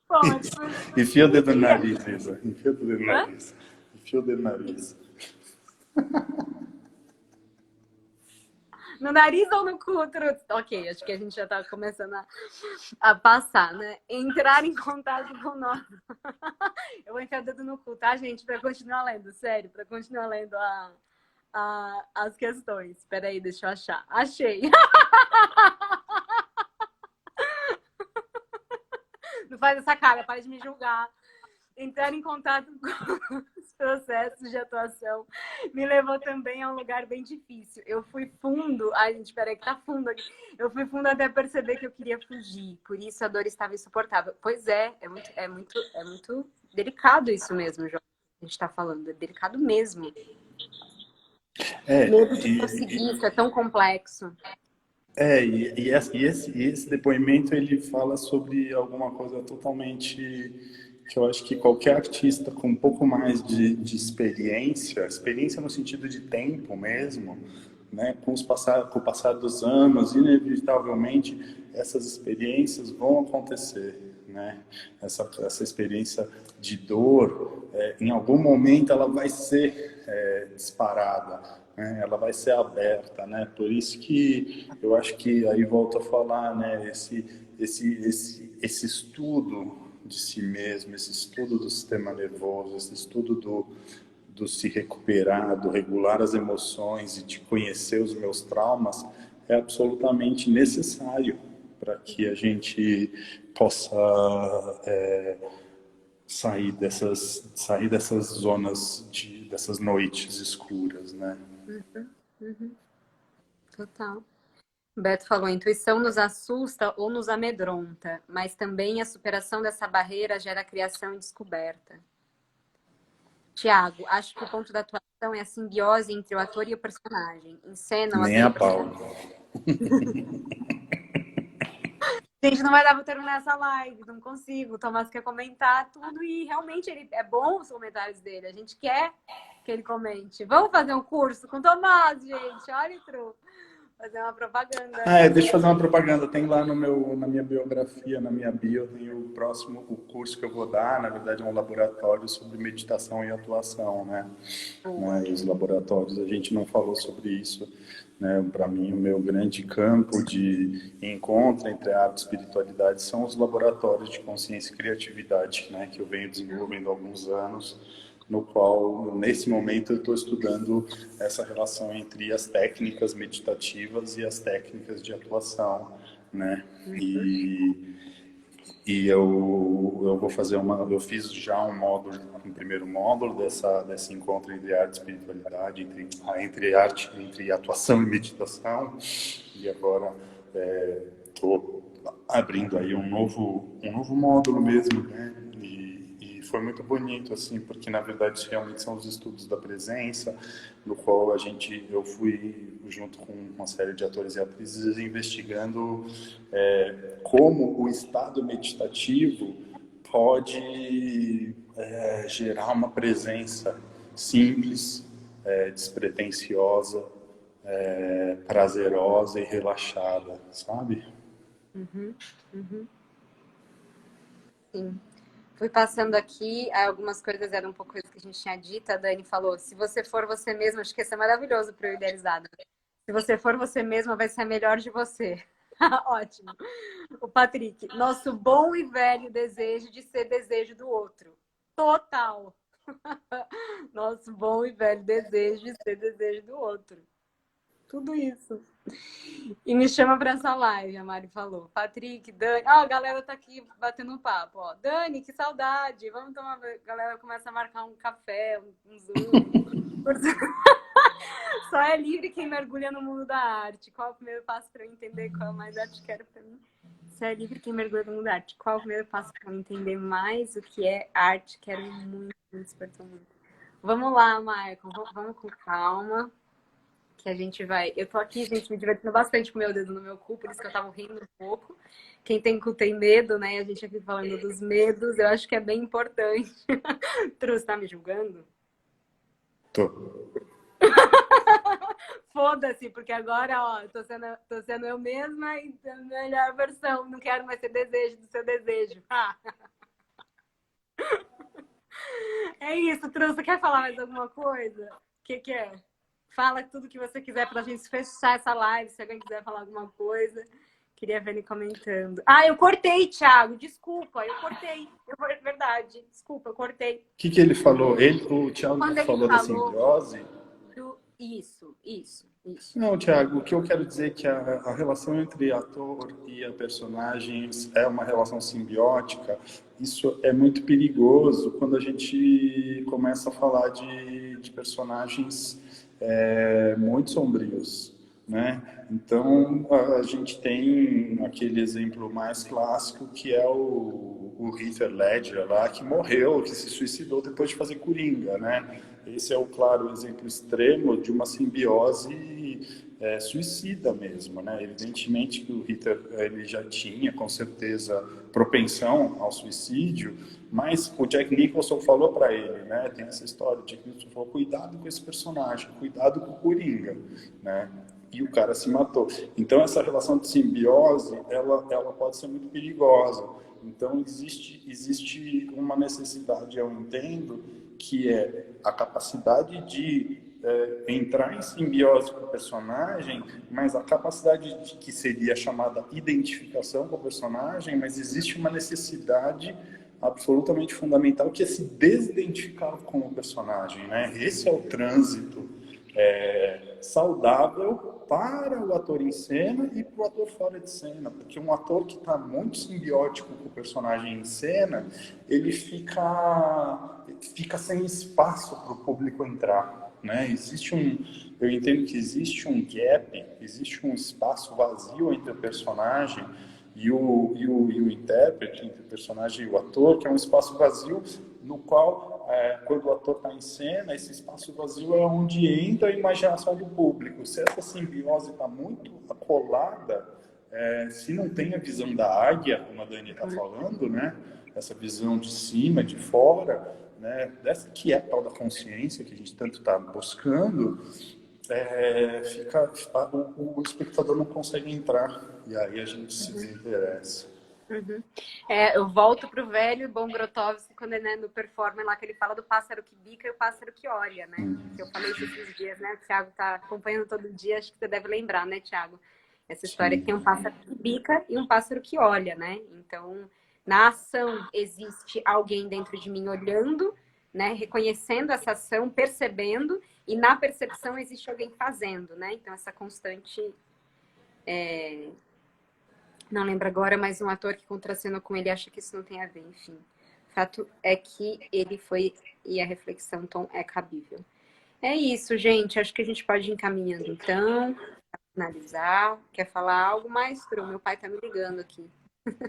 Pode. Enfia o dedo no nariz, Isa. Enfia o dedo no nariz. Enfia o dedo no nariz. No nariz ou no cu, Tru? Ok, acho que a gente já tá começando a passar, né? Entrar em contato com nós. Eu vou enfiar o dedo no cu, tá, gente? Pra continuar lendo, sério. Pra continuar lendo as questões. Espera aí, deixa eu achar. Achei. Não faz essa cara, para de me julgar. Entrar em contato com os processos de atuação me levou também a um lugar bem difícil. Eu fui fundo. Ai, gente, peraí, que tá fundo aqui. Eu fui fundo até perceber que eu queria fugir. Por isso a dor estava insuportável. Pois é muito delicado isso mesmo, João. A gente tá falando. É delicado mesmo. Medo de conseguir, isso é tão complexo. Esse depoimento ele fala sobre alguma coisa totalmente que eu acho que qualquer artista com um pouco mais de experiência no sentido de tempo mesmo, né, com o passar dos anos, inevitavelmente essas experiências vão acontecer, né? Essa experiência de dor, em algum momento ela vai ser disparada, né? Ela vai ser aberta, né? Por isso que eu acho que aí volto a falar, né? Esse estudo de si mesmo, esse estudo do sistema nervoso, esse estudo do se recuperar, do regular as emoções e de conhecer os meus traumas é absolutamente necessário para que a gente possa sair dessas zonas, dessas noites escuras, né? Total. O Beto falou, a intuição nos assusta ou nos amedronta, mas também a superação dessa barreira gera criação e descoberta. Tiago, acho que o ponto da atuação é a simbiose entre o ator e o personagem. Encenam Nem a pau. Gente, não vai dar pra terminar essa live, não consigo. O Tomás quer comentar tudo e realmente ele é bom os comentários dele. A gente quer que ele comente. Vamos fazer um curso com o Tomás, gente. Olha, Tru. Fazer uma propaganda. Deixa eu fazer uma propaganda. Tem lá na minha biografia, na minha bio, tem o curso que eu vou dar. Na verdade, é um laboratório sobre meditação e atuação, né? Os laboratórios, a gente não falou sobre isso, né? Para mim, o meu grande campo de encontro entre arte e espiritualidade são os laboratórios de consciência e criatividade, né? Que eu venho desenvolvendo há alguns anos, no qual, nesse momento, eu estou estudando essa relação entre as técnicas meditativas e as técnicas de atuação, né? E eu vou fazer eu fiz já um primeiro módulo desse encontro entre arte e espiritualidade, entre atuação e meditação, e agora estou abrindo aí um novo módulo mesmo, né? E foi muito bonito, assim, porque na verdade realmente são os estudos da presença, no qual eu fui junto com uma série de atores e atrizes investigando como o estado meditativo pode gerar uma presença simples, despretensiosa, prazerosa e relaxada, sabe? Sim. Fui passando aqui, algumas coisas eram um pouco coisas que a gente tinha dito. A Dani falou: se você for você mesma, acho que isso é maravilhoso para o idealizado. Se você for você mesma, vai ser a melhor de você. Ótimo. O Patrick, nosso bom e velho desejo de ser desejo do outro. Total. Nosso bom e velho desejo de ser desejo do outro. Tudo isso. E me chama pra essa live, a Mari falou. Patrick, Dani. Ó, a galera tá aqui batendo um papo, ó. Dani, que saudade. Vamos tomar. A galera começa a marcar um café, um Zoom. Só é livre quem mergulha no mundo da arte. Qual é o primeiro passo para eu entender qual mais arte quero para mim? Só é livre quem mergulha no mundo da arte. Qual é o primeiro passo para eu entender mais o que é arte? Quero muito, me despertou muito. Vamos lá, Maicon. Vamos com calma. Que a gente vai... Eu tô aqui, gente, me divertindo bastante com o meu dedo no meu cu, por isso que eu tava rindo um pouco. Quem tem cu tem medo, né? A gente aqui falando dos medos, eu acho que é bem importante. Trus, tá me julgando? Tô. Foda-se, porque agora, ó, tô sendo eu mesma e a melhor versão. Não quero mais ser desejo do seu desejo. É isso, Trus, você quer falar mais alguma coisa? O que é? Fala tudo que você quiser pra gente fechar essa live, se alguém quiser falar alguma coisa. Queria ver ele comentando. Ah, eu cortei, Thiago. Desculpa, eu cortei. Verdade. Desculpa, eu cortei. O que ele falou? O Thiago Quando ele falou da simbiose? Isso. Não, Thiago, o que eu quero dizer é que a relação entre ator e a personagem é uma relação simbiótica. Isso é muito perigoso quando a gente começa a falar de personagens muito sombrios, né? Então, a gente tem aquele exemplo mais clássico que é o Heath Ledger lá, que morreu, que se suicidou depois de fazer Coringa, né? Esse é o claro exemplo extremo de uma simbiose suicida mesmo, né? Evidentemente que o Heath ele já tinha, com certeza, propensão ao suicídio, mas o Jack Nicholson falou para ele, né? Tem essa história, o Jack Nicholson falou, cuidado com esse personagem, cuidado com o Coringa, né? E o cara se matou. Então, essa relação de simbiose, ela pode ser muito perigosa. Então, existe uma necessidade, eu entendo, que é a capacidade de entrar em simbiose com o personagem, mas a capacidade de, que seria chamada identificação com o personagem, mas existe uma necessidade absolutamente fundamental que é se desidentificar com o personagem, né? Esse é o trânsito saudável para o ator em cena e para o ator fora de cena, porque um ator que está muito simbiótico com o personagem em cena, ele fica sem espaço para o público entrar, né? Eu entendo que existe um gap, existe um espaço vazio entre o personagem e o intérprete, entre o personagem e o ator, que é um espaço vazio no qual, quando o ator está em cena, esse espaço vazio é onde entra a imaginação do público. Se essa simbiose está muito acolada, se não tem a visão da águia, como a Dani está falando, né? Essa visão de cima, de fora, né? Dessa que é a tal da consciência que a gente tanto está buscando, o espectador não consegue entrar, e aí a gente se desinteressa. Uhum. Eu volto pro velho bom Grotowski, quando no performer lá que ele fala do pássaro que bica e o pássaro que olha, né? Que eu falei isso esses dias, né? O Thiago tá acompanhando todo dia, acho que você deve lembrar, né, Thiago? Essa história que tem um pássaro que bica e um pássaro que olha, né? Então, na ação existe alguém dentro de mim olhando, né? Reconhecendo essa ação, percebendo, e na percepção existe alguém fazendo, né? Então, essa constante... Não lembro agora, mas um ator que contracenou com ele acha que isso não tem a ver, enfim. O fato é que ele foi, e a reflexão, Tom, é cabível. É isso, gente. Acho que a gente pode ir encaminhando, então, para finalizar. Quer falar algo, maestro? Meu pai tá me ligando aqui.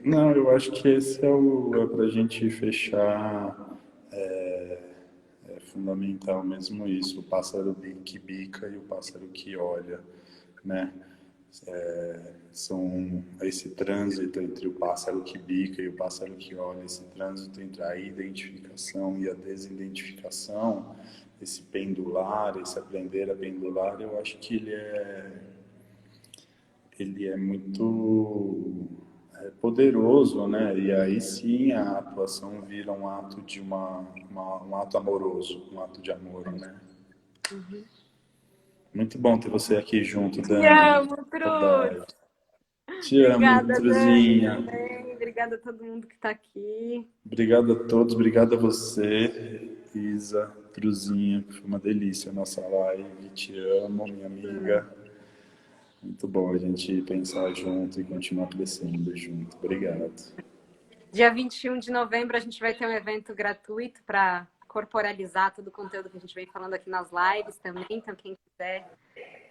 Não, eu acho que esse é para a gente fechar. É fundamental mesmo isso, o pássaro que bica e o pássaro que olha, né? São esse trânsito entre o pássaro que bica e o pássaro que olha, esse trânsito entre a identificação e a desidentificação, esse pendular, esse aprender a pendular, eu acho que ele é muito poderoso, né? E aí sim a atuação vira um ato de um ato amoroso, um ato de amor, né? Uhum. Muito bom ter você aqui junto, Dani. Te amo, Cruz! Te amo, Obrigada, Truzinha. Dani. Obrigada a todo mundo que está aqui. Obrigado a todos, obrigado a você, Isa, Truzinha, que foi uma delícia a nossa live. Te amo, minha amiga. Muito bom a gente pensar junto e continuar crescendo junto. Obrigado. Dia 21 de novembro a gente vai ter um evento gratuito para corporalizar todo o conteúdo que a gente vem falando aqui nas lives também. Então, quem quiser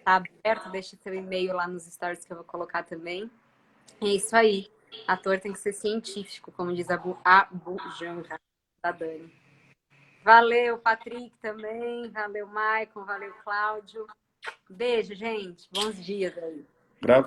tá aberto, deixe seu e-mail lá nos stories que eu vou colocar também. É isso aí. Ator tem que ser científico, como diz a Janja, da Dani. Valeu, Patrick, também. Valeu, Maicon. Valeu, Cláudio. Beijo, gente. Bons dias aí. Grava